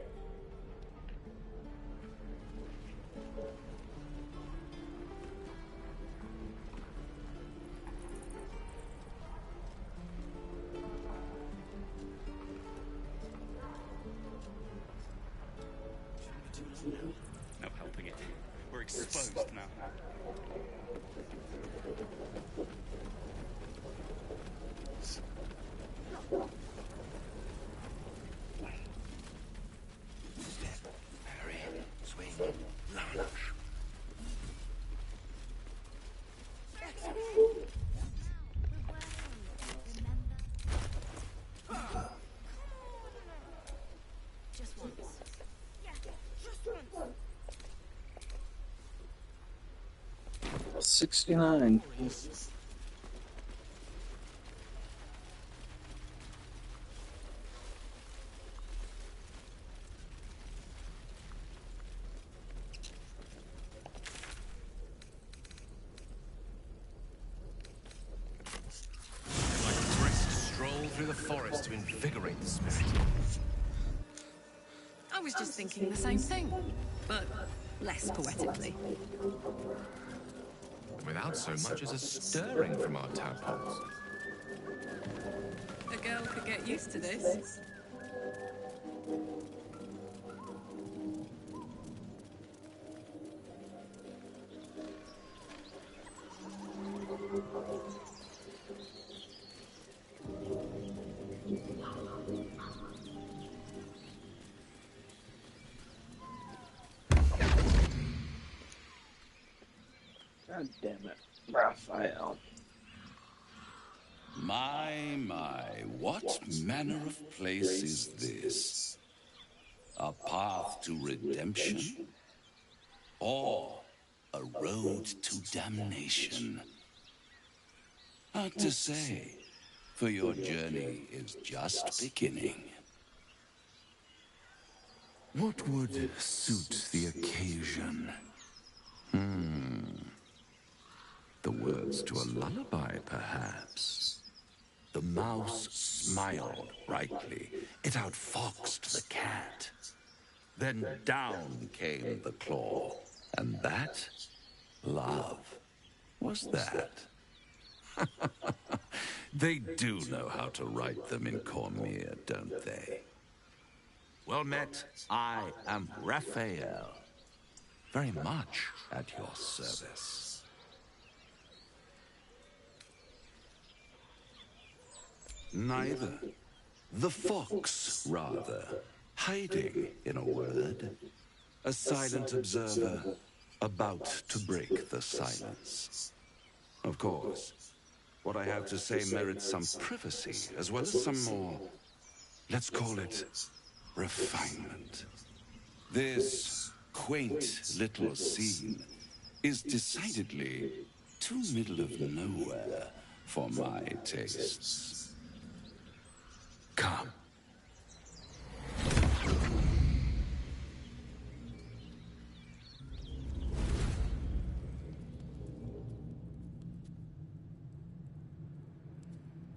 No helping it. We're exposed now. Step, parry, swing, lunge. Just once. 69. Like a brisk stroll through the forest to invigorate the spirit. I was just thinking the same thing, but less poetically. Without so much as a stirring from our tadpoles. A girl could get used to this. God damn it, Raphael. My, what manner of place is this? A path to redemption? Or a road to damnation? Hard to say, for your journey is just beginning. What would suit the occasion? The words to a lullaby, perhaps. The mouse smiled brightly. It outfoxed the cat. Then down came the claw. And that? Love. Was that? They do know how to write them in Cormier, don't they? Well met, I am Raphael. Very much at your service. Neither. The fox, rather. Hiding, in a word. A silent observer, about to break the silence. Of course, what I have to say merits some privacy, as well as some more, let's call it, refinement. This quaint little scene is decidedly too middle of nowhere for my tastes. Come.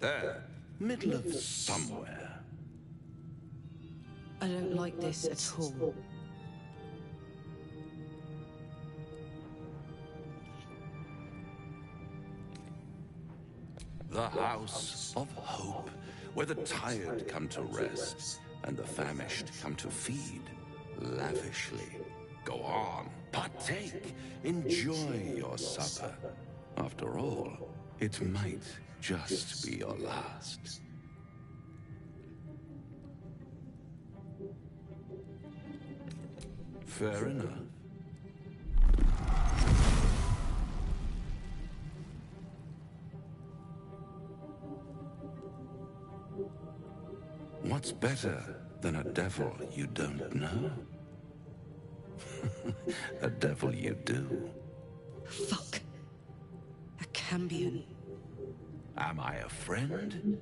There, middle of somewhere. I don't like this at all. The house of hope, where the tired come to rest and the famished come to feed lavishly. Go on, partake, enjoy your supper. After all, it might just be your last. Fair enough. What's better than a devil you don't know? A devil you do. Fuck. A Cambion. Am I a friend?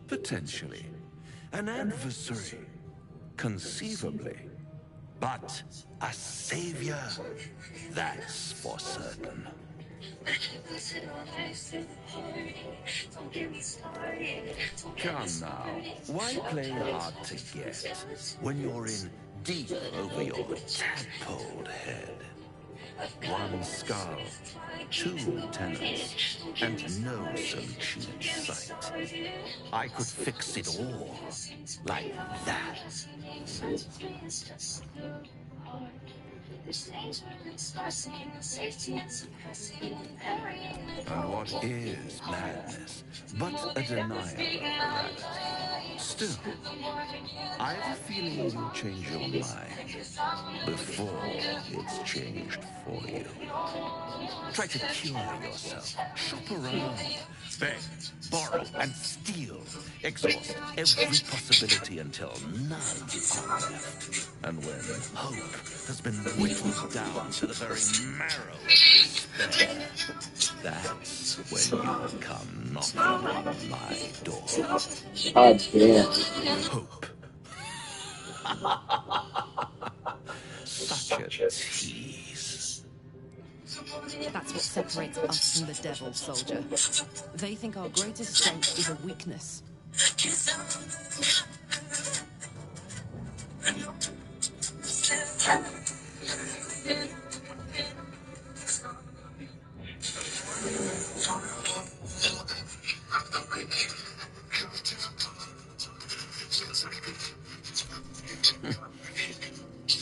Potentially. An adversary? conceivably. But a savior, that's for certain. Come now, why play hard to get when you're in deep over your tadpoled head? One skull, two tenants, and no so cheap sight. I could fix it all like that. And what is madness but a denial of reality? Still, I have a feeling you'll change your mind before it's changed for you. Try to cure yourself, shop around, beg, borrow, and steal. Exhaust every possibility until none are left. And when hope has been whittled down to the very marrow of despair, that's when you'll come knocking on my door. God damn. Hope. Such a tease. That's what separates us from the devil, soldier. They think our greatest strength is a weakness.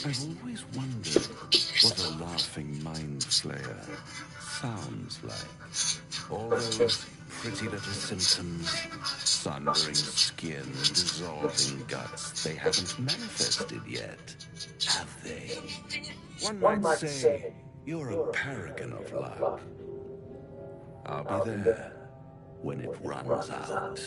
I've always wondered what a laughing mind flayer sounds like. All those pretty little symptoms, sundering skin, dissolving guts, they haven't manifested yet, have they? One might say you're a paragon of luck. I'll be there when it runs out.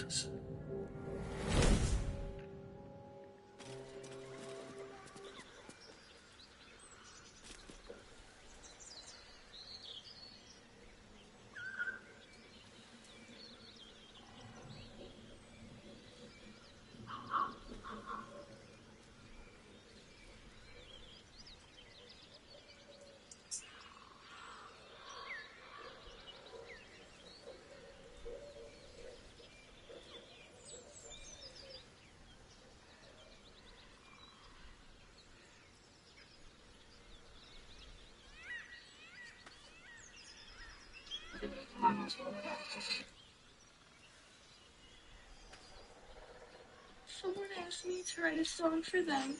Someone asked me to write a song for them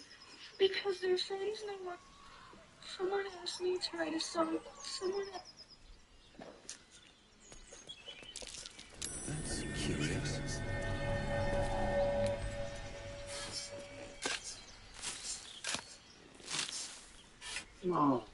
because their friends no one. Someone asked me to write a song. That's curious. Oh.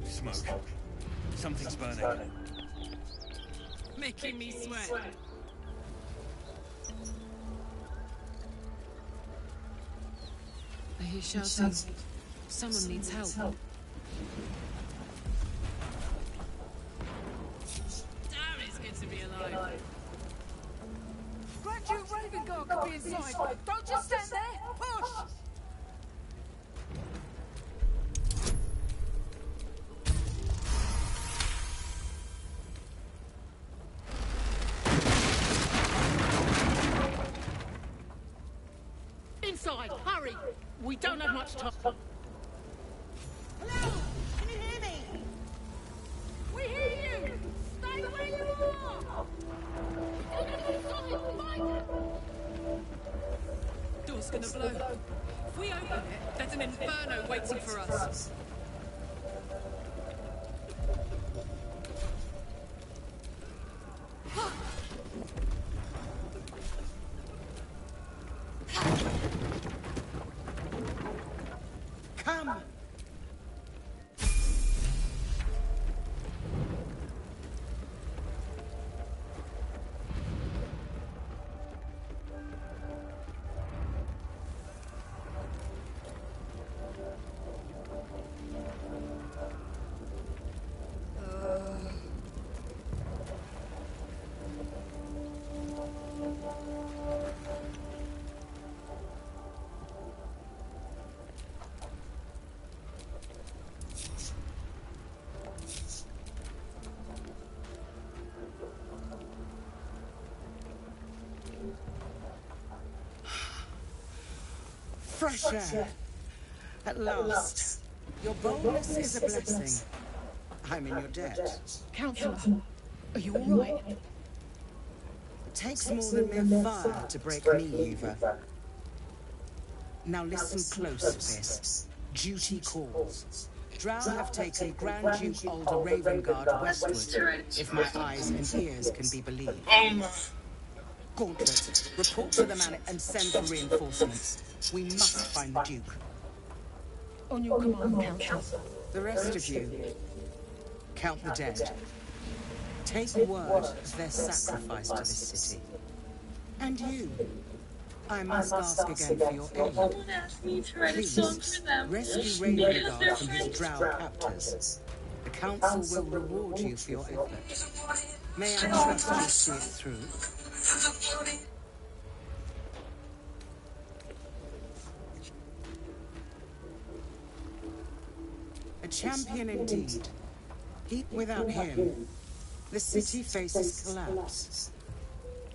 Smoke. Something's burning. Making me sweat. I hear shouting. Someone needs help. Damn, it's good to be alive. Graduate Raven Guard could be inside. Don't just stand there. Push! Inside, hurry! We don't have much time. Hello? Can you hear me? We hear you! Stay where you are! Door's gonna blow. If we open it, there's an inferno waiting for us. Fresh air. At last. Your boldness is a blessing. I'm in your debt. Counselor, are you all right? Takes more than mere fire to break me, Yuva. Now listen close, Fist. Duty calls. Drow have taken Grand Duke Alder Ravengard westward, if my eyes and ears can be believed. Gauntlet, report to the man and send for reinforcements. We must find the Duke. On your command, Counselor. The rest of you, count the dead. Take word of their sacrifice to this city. And you, I must ask again for your aid. Someone asked me to write a song for them Rescue because they're Ravengard from his friends. drow captors. The council will reward you for your effort. May I trust you'll see it through? A champion indeed. Without him, the city faces collapse.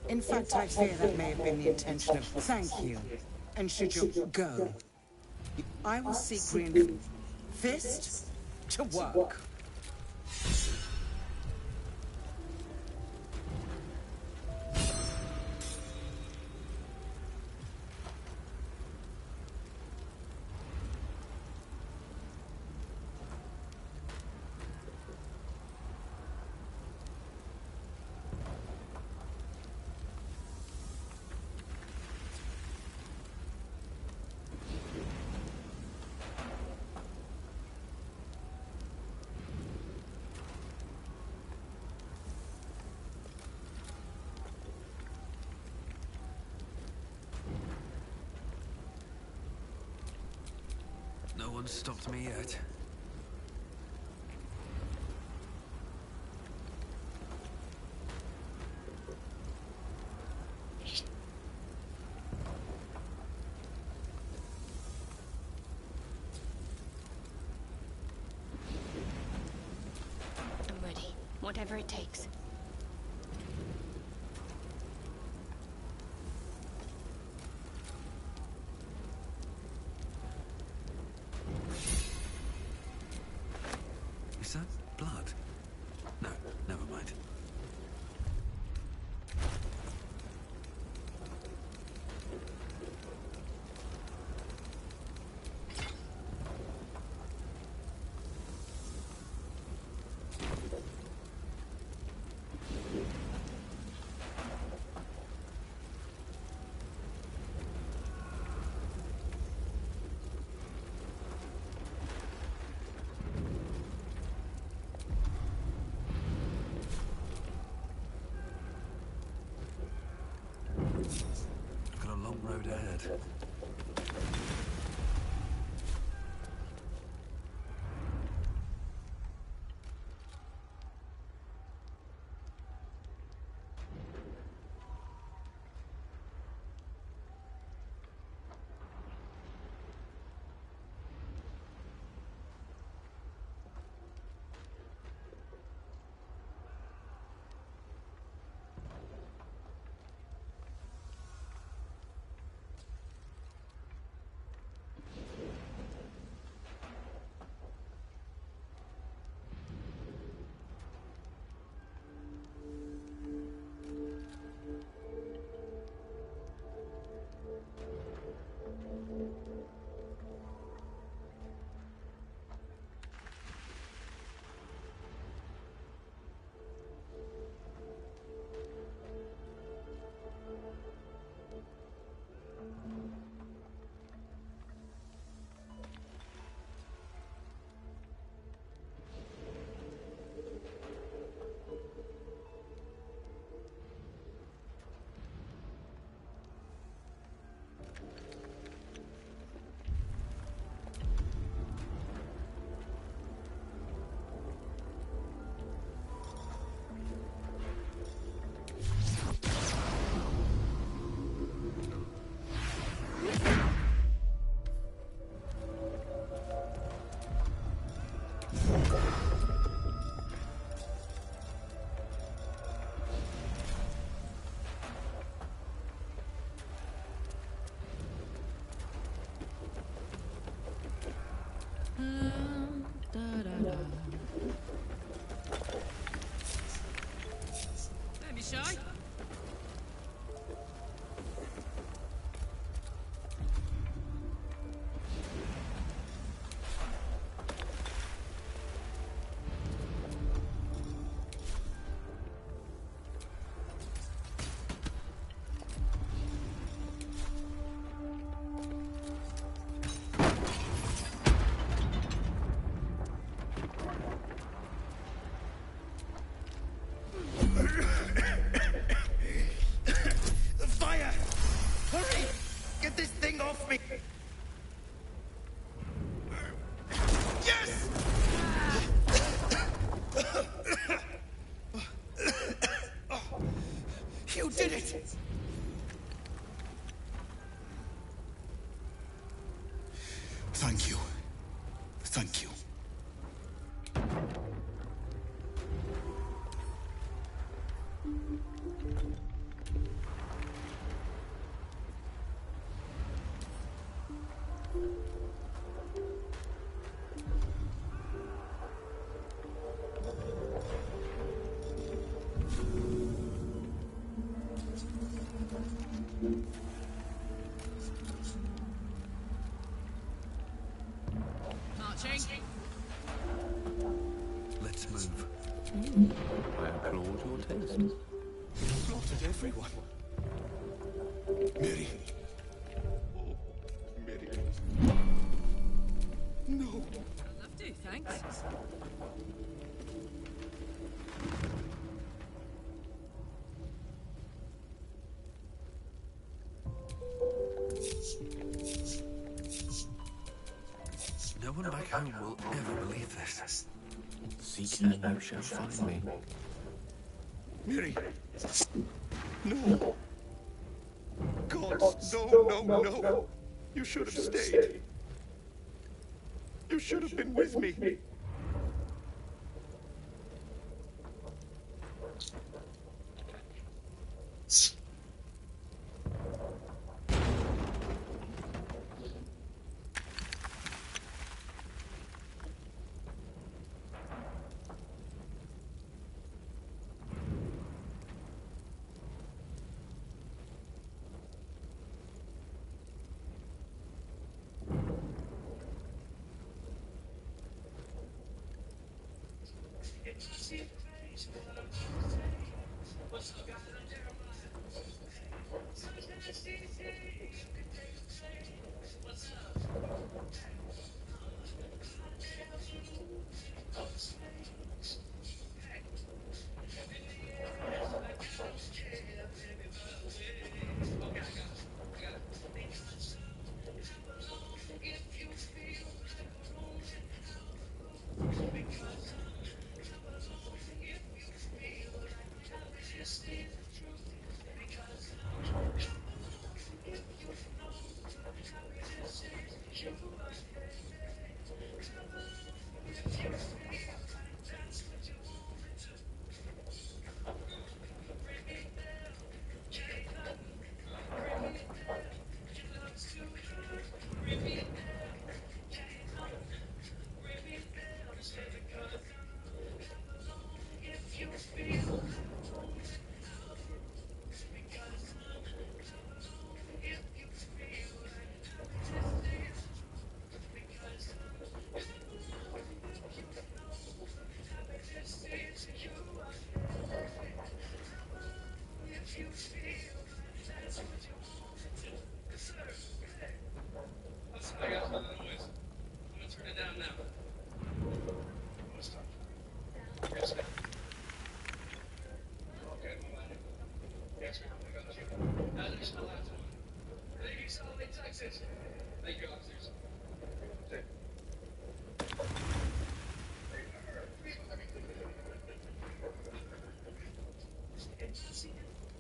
In fact, I fear that may have been the intention of thank you. And should you go, I will seek reinforcements. Fist to work. No one's stopped me yet. I'm ready. Whatever it takes. Is that blood? No, never mind. I've got a long road ahead. You did it! Thank you. Thank you. Marching. Let's move. I applaud your taste. Slaughtered everyone. Mary. Oh, Mary. No. I'd love to, thanks. No one back home will ever believe this. Seek and you shall find me. Mary. No. God, no. You should have stayed. You should have been with me.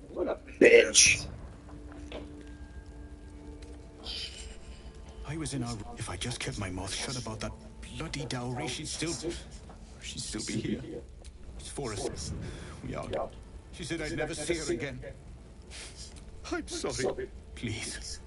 What a bitch. I was in our... If I just kept my mouth shut about that bloody dowry, she'd still be here. It's for us. We are. She said I'd never see her again. I'm sorry. Please.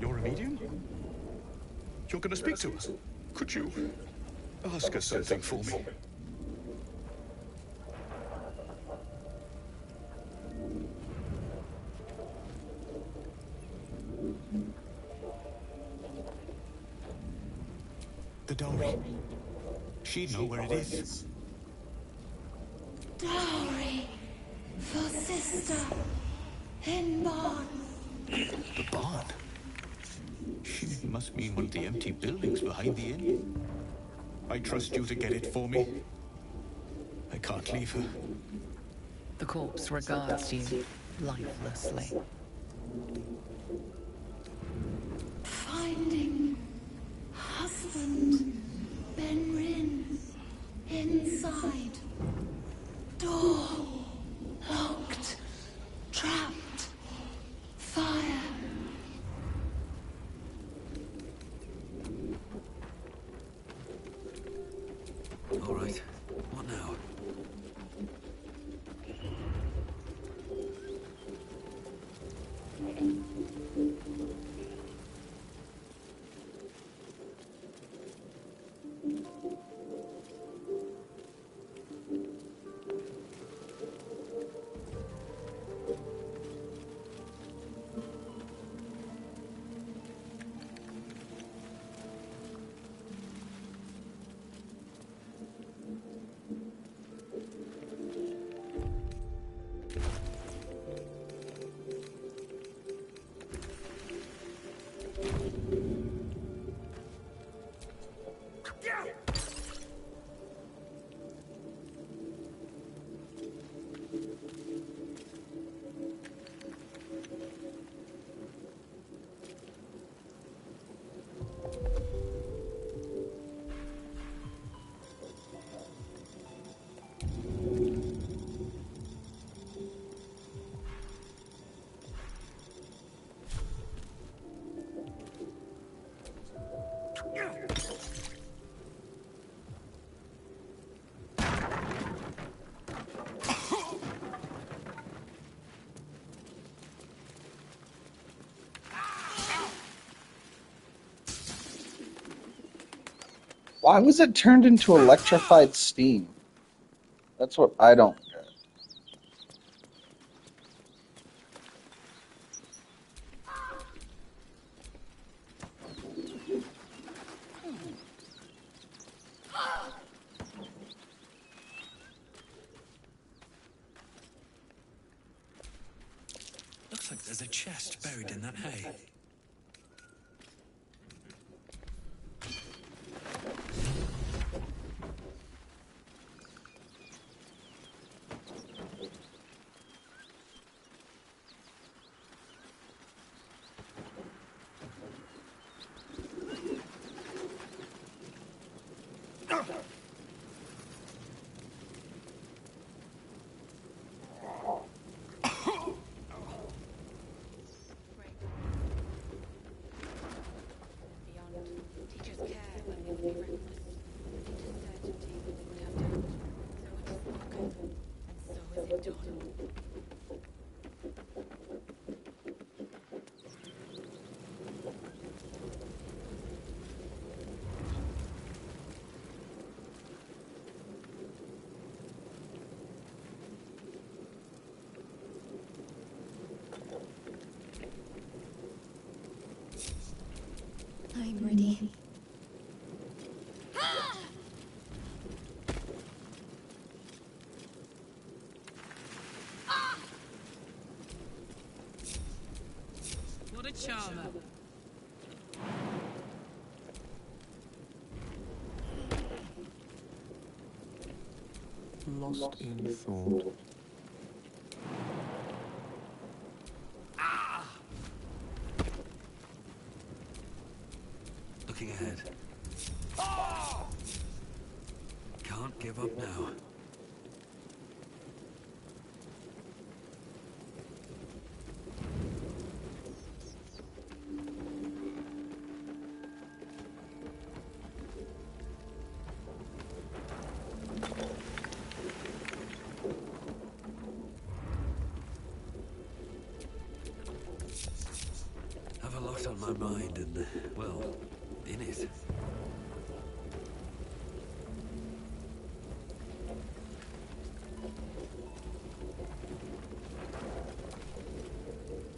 You're a medium? You're going to speak to her? Could you ask her something for me? The dowry. She'd know where it is. Dowry for sister in barn. The barn? She must mean one of the empty buildings behind the inn. I trust you to get it for me. I can't leave her. The corpse regards you lifelessly. Finding husband Benrin inside. Door locked. Trapped. Fire. All right. What now? Why was it turned into electrified steam? That's what I don't get. Looks like there's a chest buried in that hay. I'm ready. What a charmer. Lost in thought. Looking ahead. Can't give up now. Have a lot on my mind and, well, in it.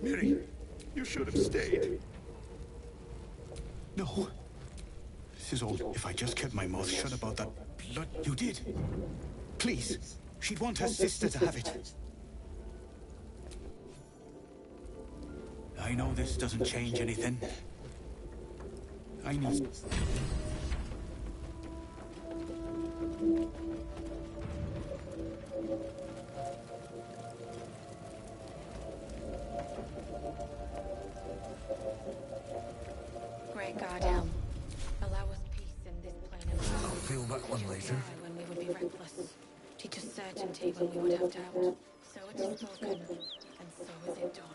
Miri, you should have stayed. No. This is all. If I just kept my mouth shut about that blood. You did. Please. She'd want her sister to have it. I know this doesn't change anything. I need... Great God, Helm. Allow us peace in this plane of I'll feel that one later. when we would be reckless. Teach us certainty when we would have doubt. So it's spoken, and so is it done.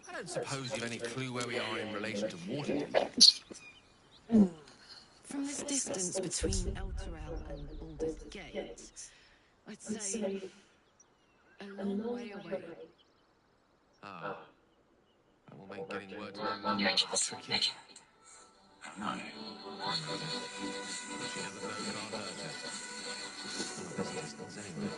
I don't suppose you've any clue where we are in relation to Waterdeep. From this distance between Elturel and Baldur's Gate, I'd say a long way away. Ah. That will make getting word to my mum tricky. No. She never go can't hurt her. Not at this distance, anyway.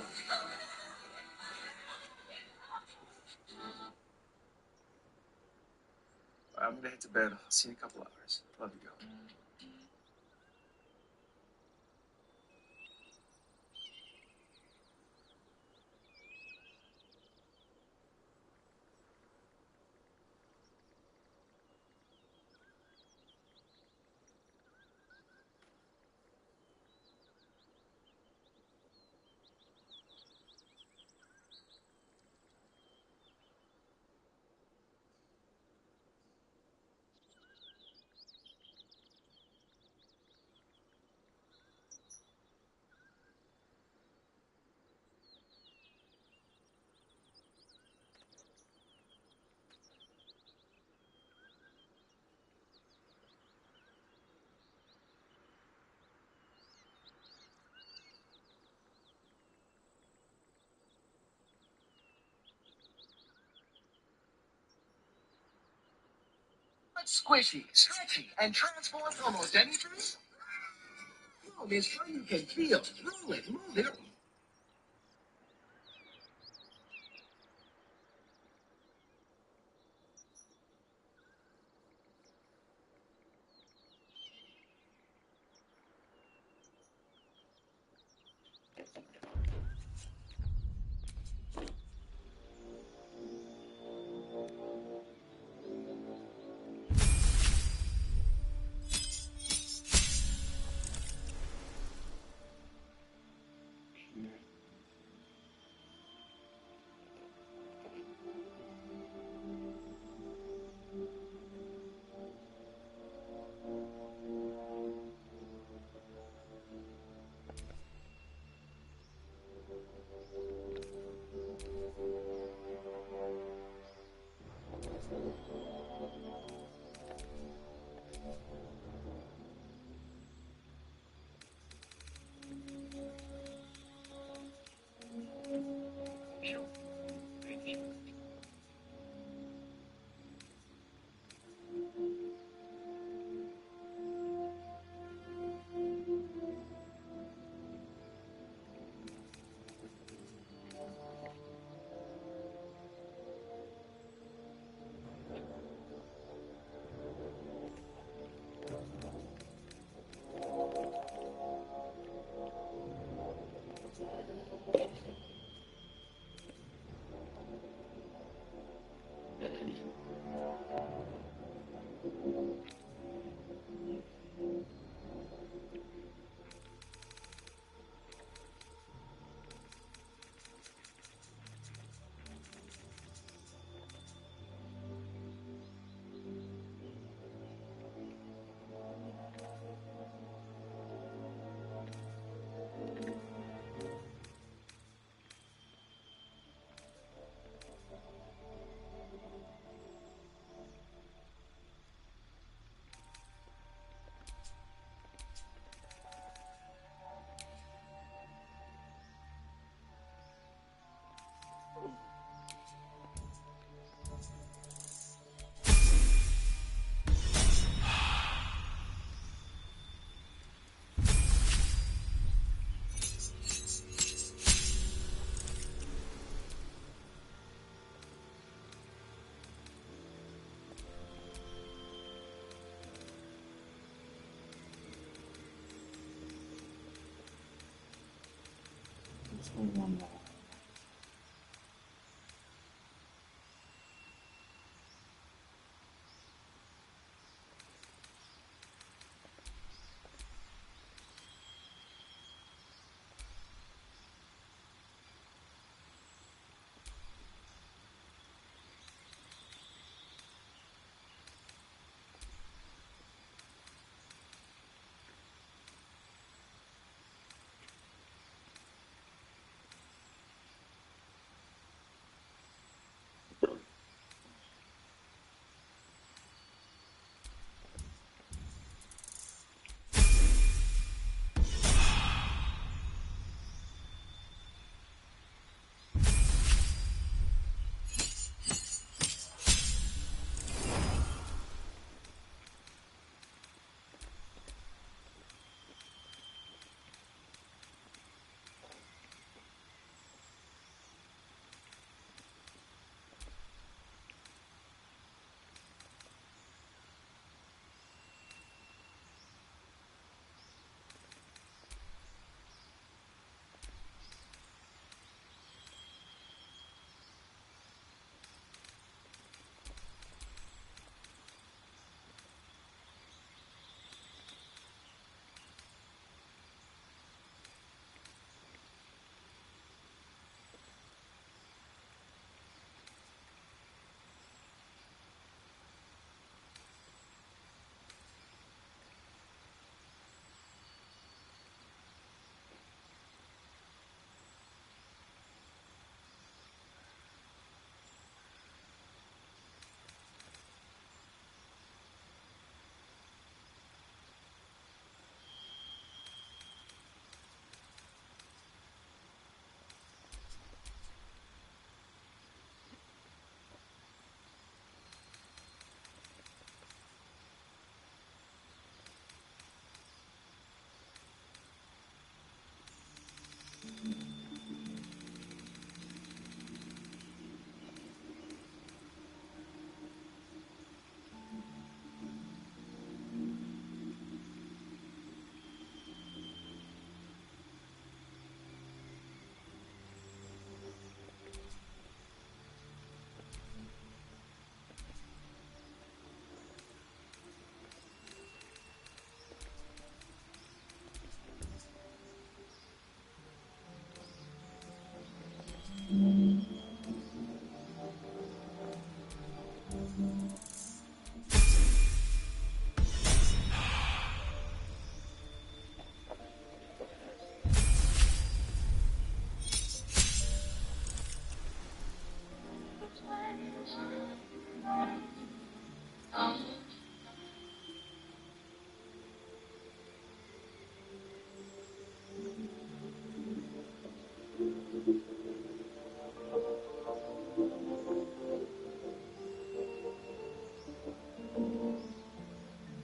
I'm gonna head to bed. I'll see you in a couple hours. Love you, girl. Squishy, stretchy, and transforms almost anything? No, mister, you can feel, roll it, move it.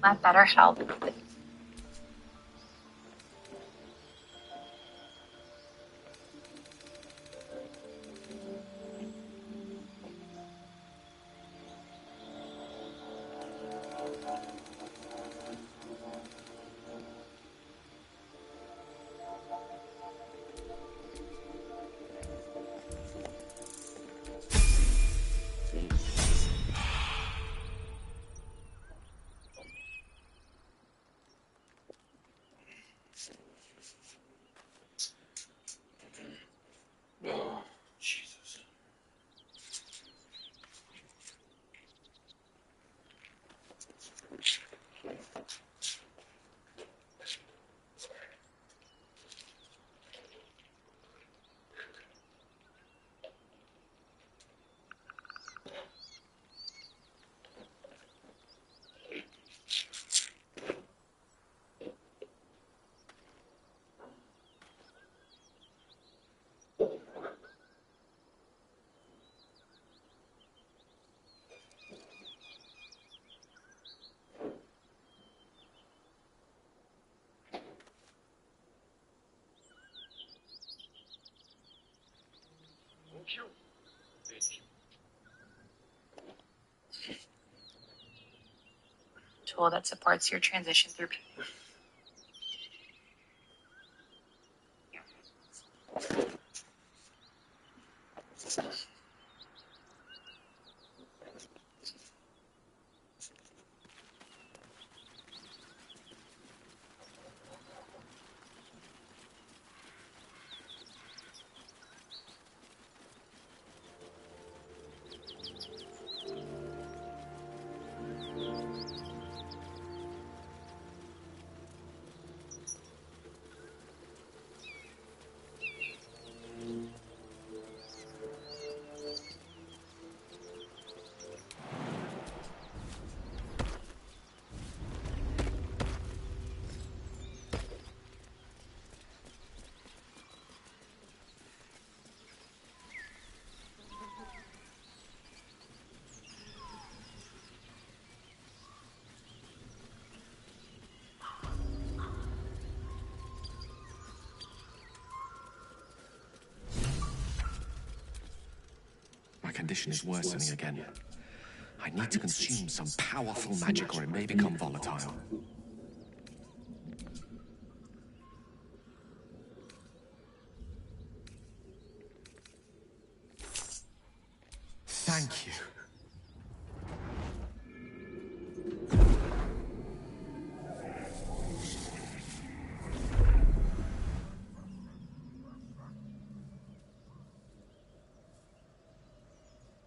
That better help. Oh, Jesus. Tool that supports your transition through. condition is worsening again. I need to consume some powerful magic or it may become volatile. Thank you.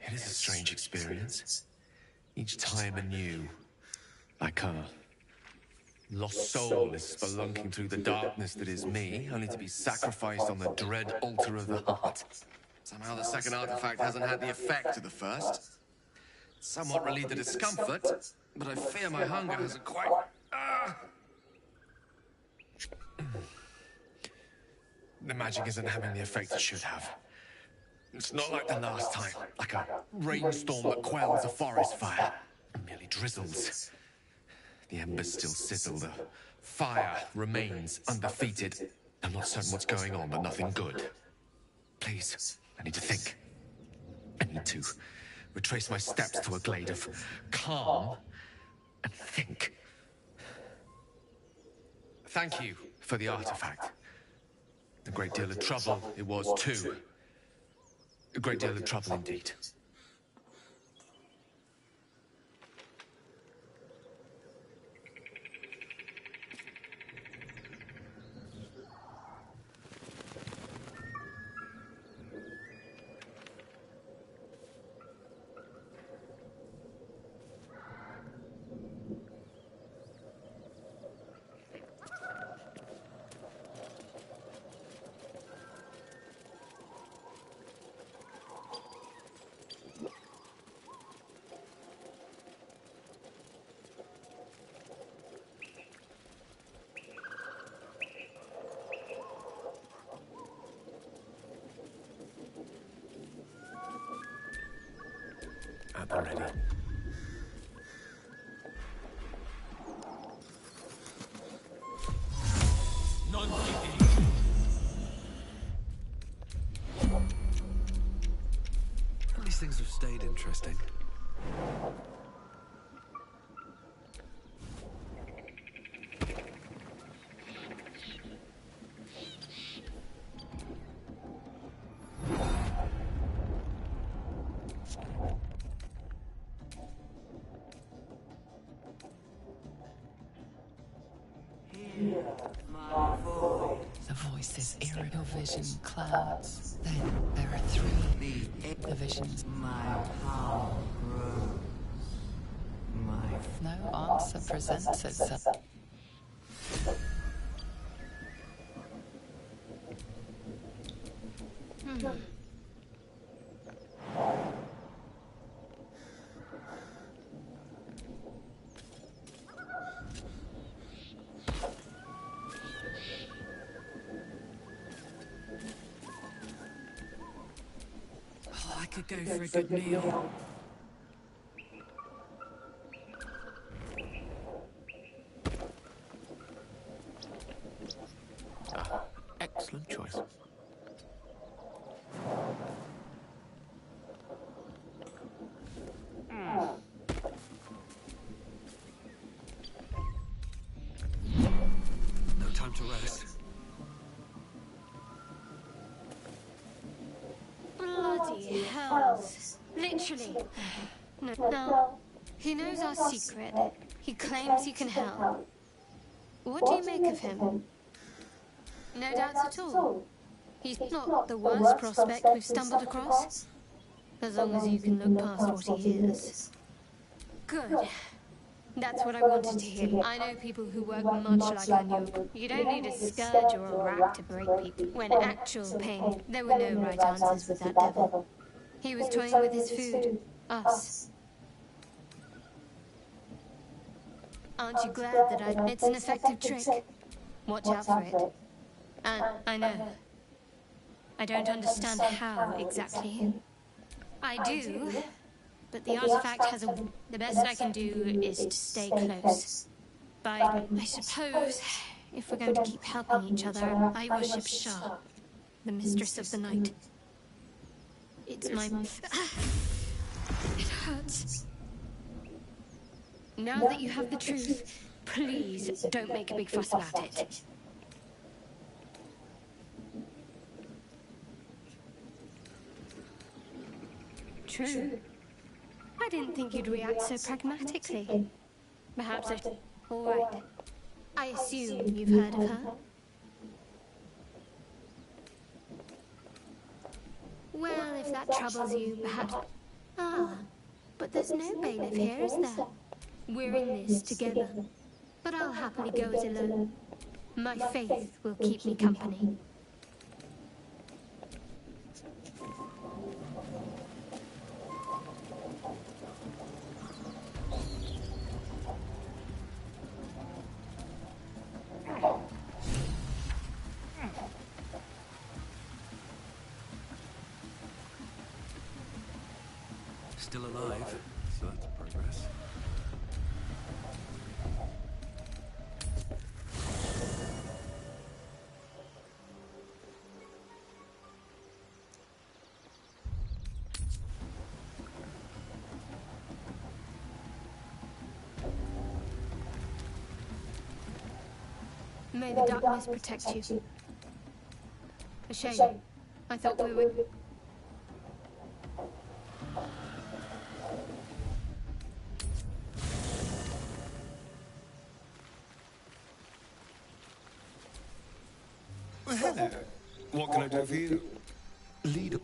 It is a strange experience. Each time anew. Like a lost soul is spelunking through the darkness that is me, only to be sacrificed on the dread altar of the heart. Somehow the second artifact hasn't had the effect of the first. It's somewhat relieved the discomfort, but I fear my hunger hasn't quite... The magic isn't having the effect it should have. It's not like the last time, like a rainstorm that quells a forest fire. It merely drizzles. The embers still sizzle, the fire remains undefeated. I'm not certain what's going on, but nothing good. Please, I need to think. I need to retrace my steps to a glade of calm and think. Thank you for the artifact. A great deal of trouble it was too. A great deal of trouble indeed. At the ready. These things have stayed interesting. The voice is eerie. Your vision clouds. Then there are three. The visions. My power grows. No answer presents itself. I could go for a good meal. Excellent choice. No time to rest. Bloody hells. Literally. No. He knows our secret. He claims he can help. What do you make of him? No doubts at all. He's not the worst prospect we've stumbled across. As long as you can look past what he is. Good. That's what I wanted to hear. I know people who work much like I knew. You don't need a scourge or a rack to break people. When actual pain, there were no right answers with that devil. He was toying with his food. Us. Aren't you glad that it's an effective trick? Watch out for it. And I know. I don't understand how exactly. I do. But the artifact has a... The best I can do is to stay close. I suppose, if we're going to keep helping each other, I worship Shah, the mistress of the night. It's my... It hurts. Now that you have the truth, please don't make a big fuss about it. True. I didn't think you'd react so pragmatically. Perhaps I... All right. I assume you've heard of her? Well, if that troubles you, perhaps... Ah, but there's no bailiff here, is there? We're in this together. But I'll happily go it alone. My faith will keep me company. Still alive, so that's progress. May the darkness protect you. A shame. I thought we were... Well, hello. What can I do for you? Lead.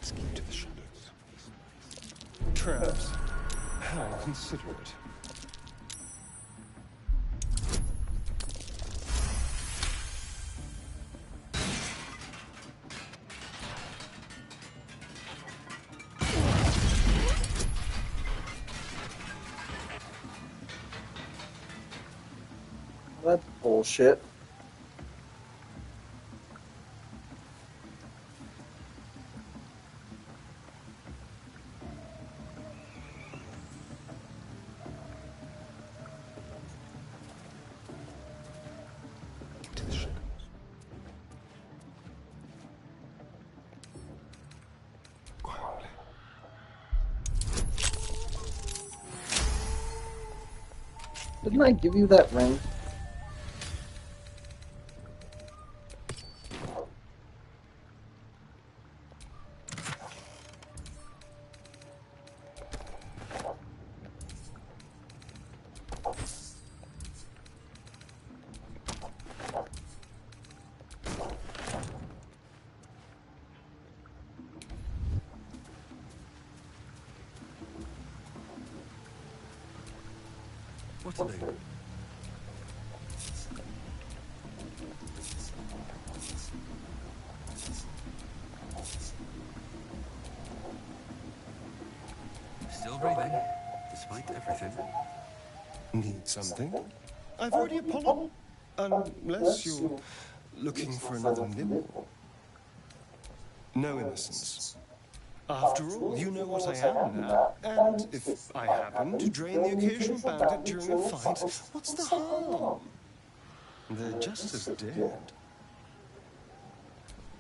Escape to the shadows. Traps. How considerate. That's bullshit. To the shadows. Quietly. Didn't I give you that ring? What's the name? Still breathing, despite everything. Need something? I've already apologized. Unless you're looking for another nibble. No innocence. After all, you know what I am now. And if I happen to drain the occasional bandit during a fight, what's the harm? They're just as dead.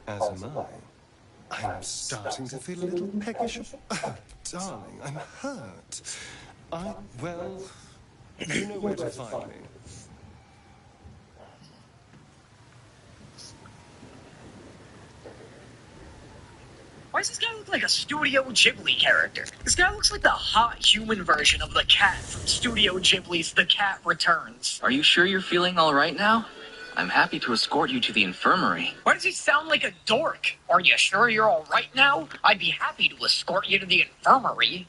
As am I. I'm starting to feel a little peckish. Oh, darling, I'm hurt. Well, you know where to find me. Why does this guy look like a Studio Ghibli character? This guy looks like the hot human version of the cat from Studio Ghibli's The Cat Returns. Are you sure you're feeling all right now? I'm happy to escort you to the infirmary. Why does he sound like a dork? Are you sure you're all right now? I'd be happy to escort you to the infirmary.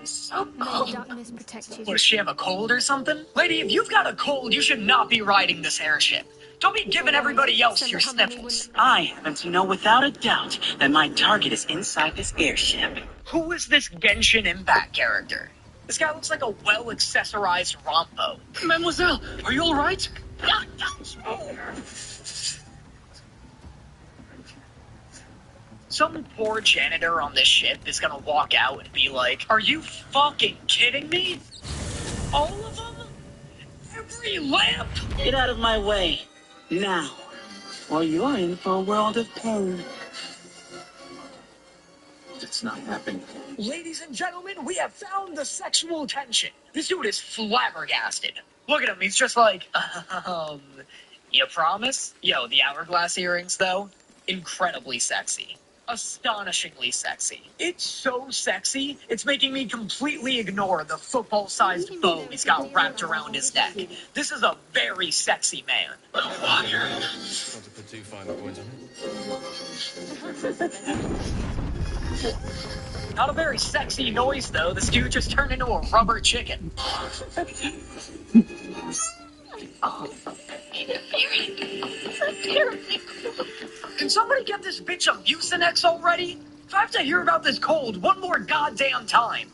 So May cold. darkness protect you. What, does she have a cold or something? Lady, if you've got a cold, you should not be riding this airship. Don't be giving everybody else your sniffles. I happen to know without a doubt that my target is inside this airship. Who is this Genshin Impact character? This guy looks like a well-accessorized Rompo. Mademoiselle, are you all right? Some poor janitor on this ship is gonna walk out and be like, "Are you fucking kidding me? All of them? Every lamp?" Get out of my way. Now, or you're in for a world of pain. It's not happening. Ladies and gentlemen, we have found the sexual tension. This dude is flabbergasted. Look at him, he's just like, you promise? Yo, the hourglass earrings, though, incredibly sexy. Astonishingly sexy. It's so sexy, it's making me completely ignore the football-sized bow he's got wrapped around his neck. This is a very sexy man. Not to put too fine a point on it. Not a very sexy noise, though. This dude just turned into a rubber chicken. Can somebody get this bitch a Mucinex already? If I have to hear about this cold one more goddamn time.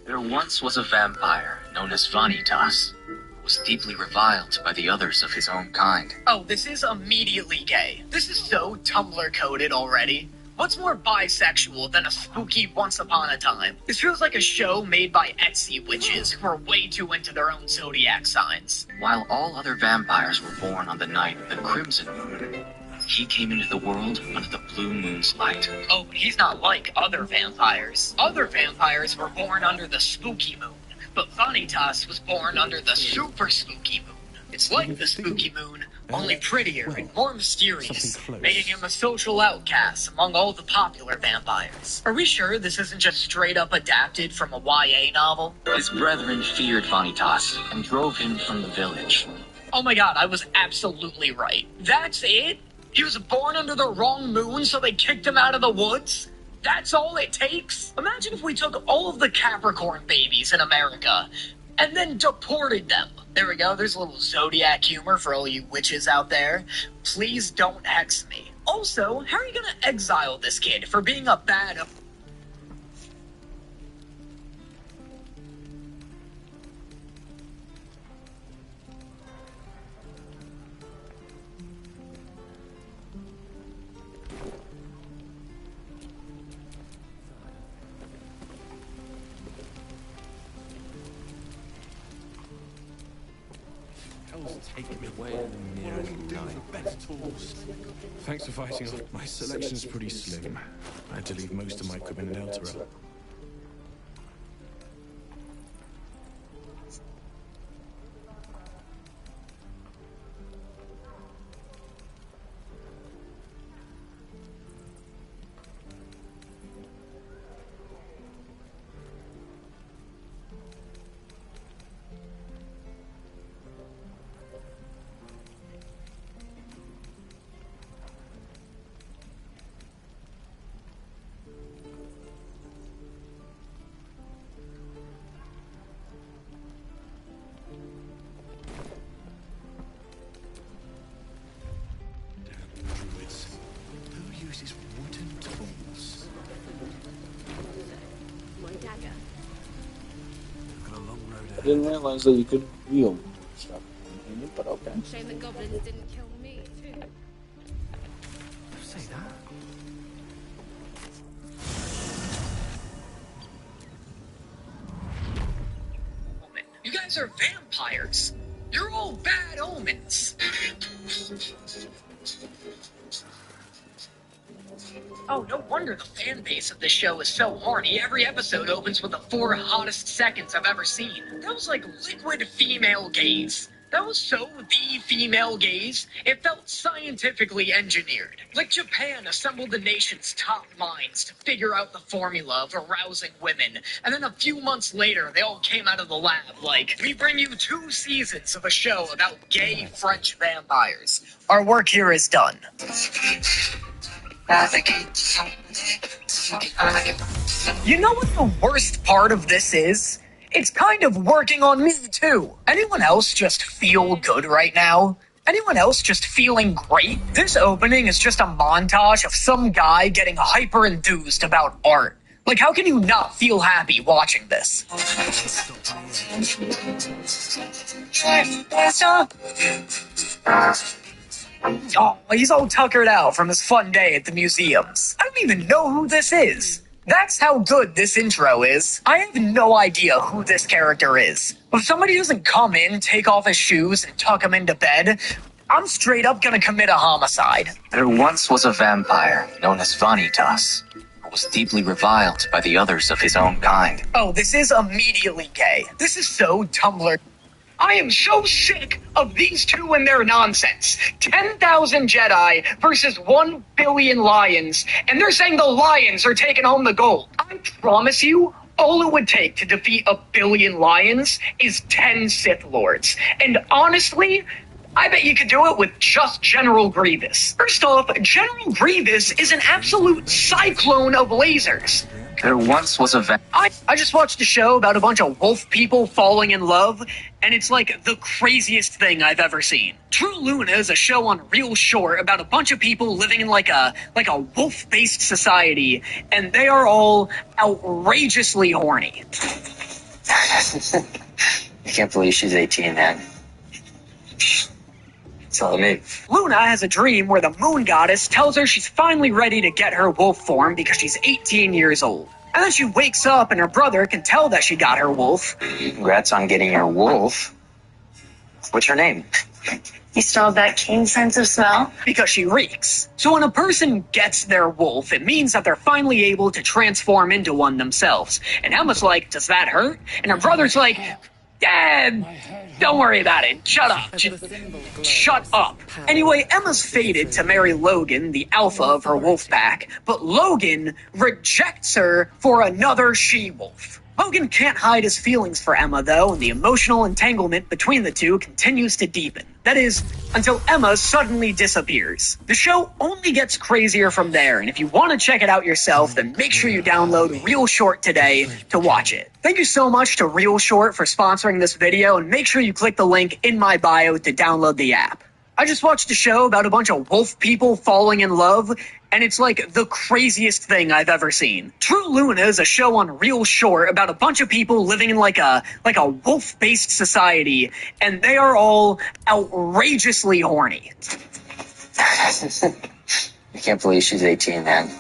There once was a vampire known as Vanitas, who was deeply reviled by the others of his own kind. Oh, this is immediately gay. This is so Tumblr-coded already. What's more bisexual than a spooky Once Upon a Time? This feels like a show made by Etsy witches who are way too into their own zodiac signs. While all other vampires were born on the night of the Crimson Moon, he came into the world under the blue moon's light. Oh, but he's not like other vampires. Other vampires were born under the spooky moon, but Vanitas was born under the super spooky moon. It's like the spooky moon, only prettier and more mysterious, making him a social outcast among all the popular vampires. Are we sure this isn't just straight up adapted from a YA novel? His brethren feared Vanitas and drove him from the village. Oh my god, I was absolutely right. That's it? He was born under the wrong moon, so they kicked him out of the woods? That's all it takes? Imagine if we took all of the Capricorn babies in America and then deported them. There we go, there's a little zodiac humor for all you witches out there. Please don't hex me. Also, how are you gonna exile this kid for being a bad... Take me away in the nearest night. Thanks for fighting off. My selection's pretty slim. I had to leave most of my equipment in Elturel. I didn't realize that you could wield stuff, but okay. Shame the goblins didn't kill me, too. Don't say that. You guys are vampires. You're all bad omens. Oh, no wonder the fan base of this show is so horny. Every episode opens with the 4 hottest seconds I've ever seen. That was like liquid female gaze. That was so the female gaze, it felt scientifically engineered. Like Japan assembled the nation's top minds to figure out the formula of arousing women, and then a few months later, they all came out of the lab like, we bring you 2 seasons of a show about gay French vampires. Our work here is done. You know what the worst part of this is? It's kind of working on me, too. Anyone else just feel good right now? Anyone else just feeling great? This opening is just a montage of some guy getting hyper enthused about art. Like, how can you not feel happy watching this? Oh, he's all tuckered out from his fun day at the museums. I don't even know who this is. That's how good this intro is. I have no idea who this character is. If somebody doesn't come in, take off his shoes, and tuck him into bed, I'm straight up gonna commit a homicide. There once was a vampire known as Vanitas, who was deeply reviled by the others of his own kind. Oh, this is immediately gay. This is so Tumblr. I am so sick of these two and their nonsense. 10,000 Jedi versus 1 billion lions, and they're saying the lions are taking home the gold. I promise you, all it would take to defeat 1 billion lions is 10 Sith Lords. And honestly, I bet you could do it with just General Grievous. First off, General Grievous is an absolute cyclone of lasers. There once was a I just watched a show about a bunch of wolf people falling in love, and it's like the craziest thing I've ever seen. True Luna is a show on Real Short about a bunch of people living in like a wolf-based society, and they are all outrageously horny. I can't believe she's 18, man. That's all I need. Luna has a dream where the moon goddess tells her she's finally ready to get her wolf form because she's 18 years old. And then she wakes up and her brother can tell that she got her wolf. Congrats on getting your wolf. What's her name? You still have that keen sense of smell? Because she reeks. So when a person gets their wolf, it means that they're finally able to transform into one themselves. And Emma's like, does that hurt? And her brother's like, don't worry about it. Shut up. Shut up. Anyway, Emma's fated to marry Logan, the alpha of her wolf pack, but Logan rejects her for another she-wolf. Logan can't hide his feelings for Emma, though, and the emotional entanglement between the two continues to deepen. That is, until Emma suddenly disappears. The show only gets crazier from there, and if you want to check it out yourself, then make sure you download Real Short today to watch it. Thank you so much to Real Short for sponsoring this video, and make sure you click the link in my bio to download the app. I just watched a show about a bunch of wolf people falling in love, and it's like the craziest thing I've ever seen. True Luna is a show on Real Short about a bunch of people living in like a wolf-based society, and they are all outrageously horny. I can't believe she's 18, man.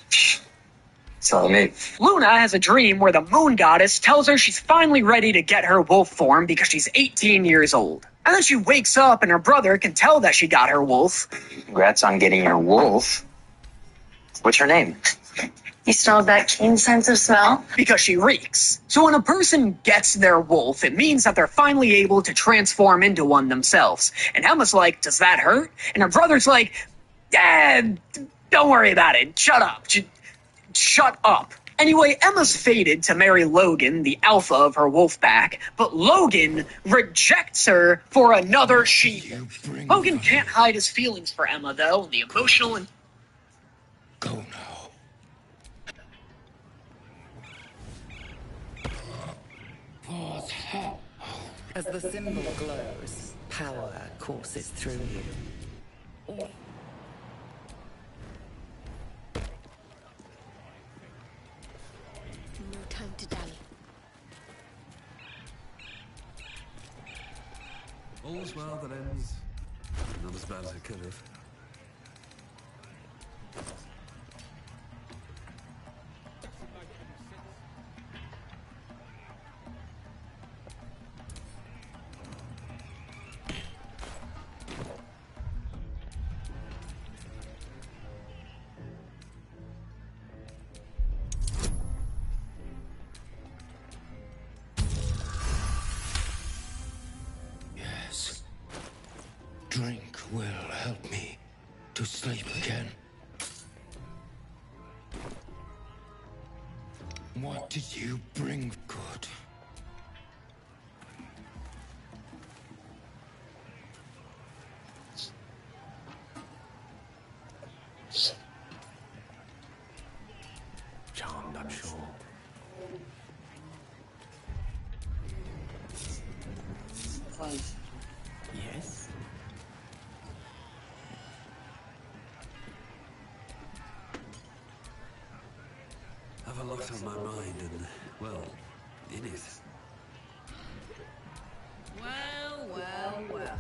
That's all I need. Luna has a dream where the moon goddess tells her she's finally ready to get her wolf form because she's 18 years old. And then she wakes up and her brother can tell that she got her wolf. Congrats on getting your wolf. What's her name? You still have that keen sense of smell? Because she reeks. So when a person gets their wolf, it means that they're finally able to transform into one themselves. And Emma's like, does that hurt? And her brother's like, don't worry about it. Shut up. Shut up. Anyway, Emma's fated to marry Logan, the alpha of her wolf pack, but Logan rejects her for another she. Logan can't hide his feelings for Emma, though, and the emotional and... Go now. As the symbol glows, power courses through you. No time to dally. All's well that ends not as bad as it could have. Yes. Drink will help me to sleep again. What did you bring, good? Yes? I've a lot on my mind and, well, in it. Well, well, well.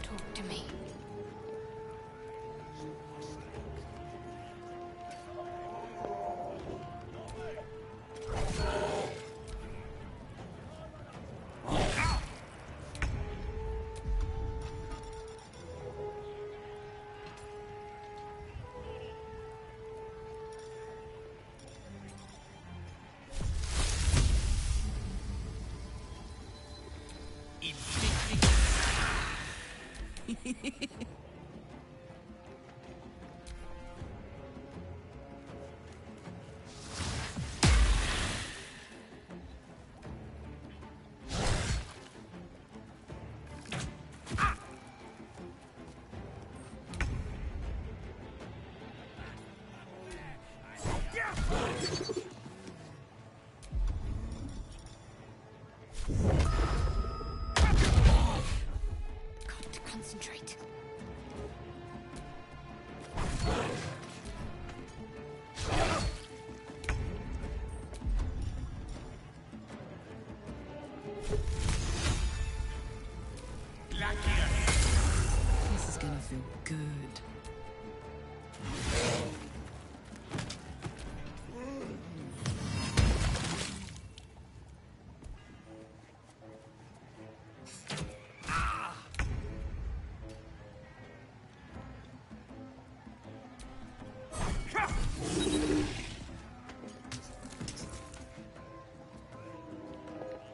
Talk to me. Got to concentrate. This is gonna feel good.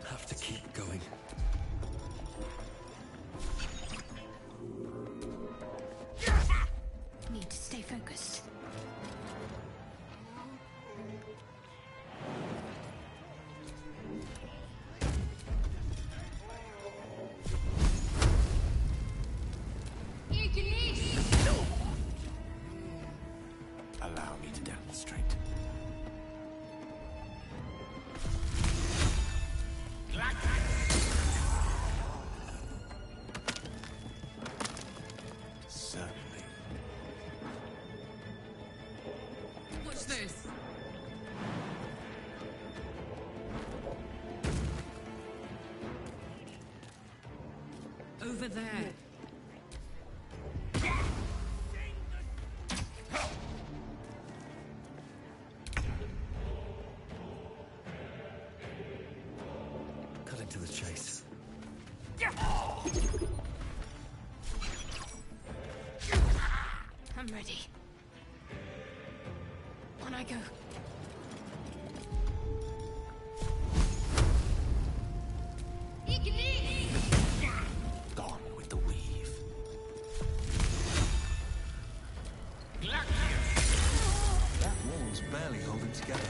Have to keep going. Need to stay focused. Allow me to demonstrate. Certainly. Watch this. Over there. Cutting to the chase. I'm ready. On I go. Gone with the weave. That wall's barely holding together.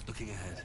Looking ahead.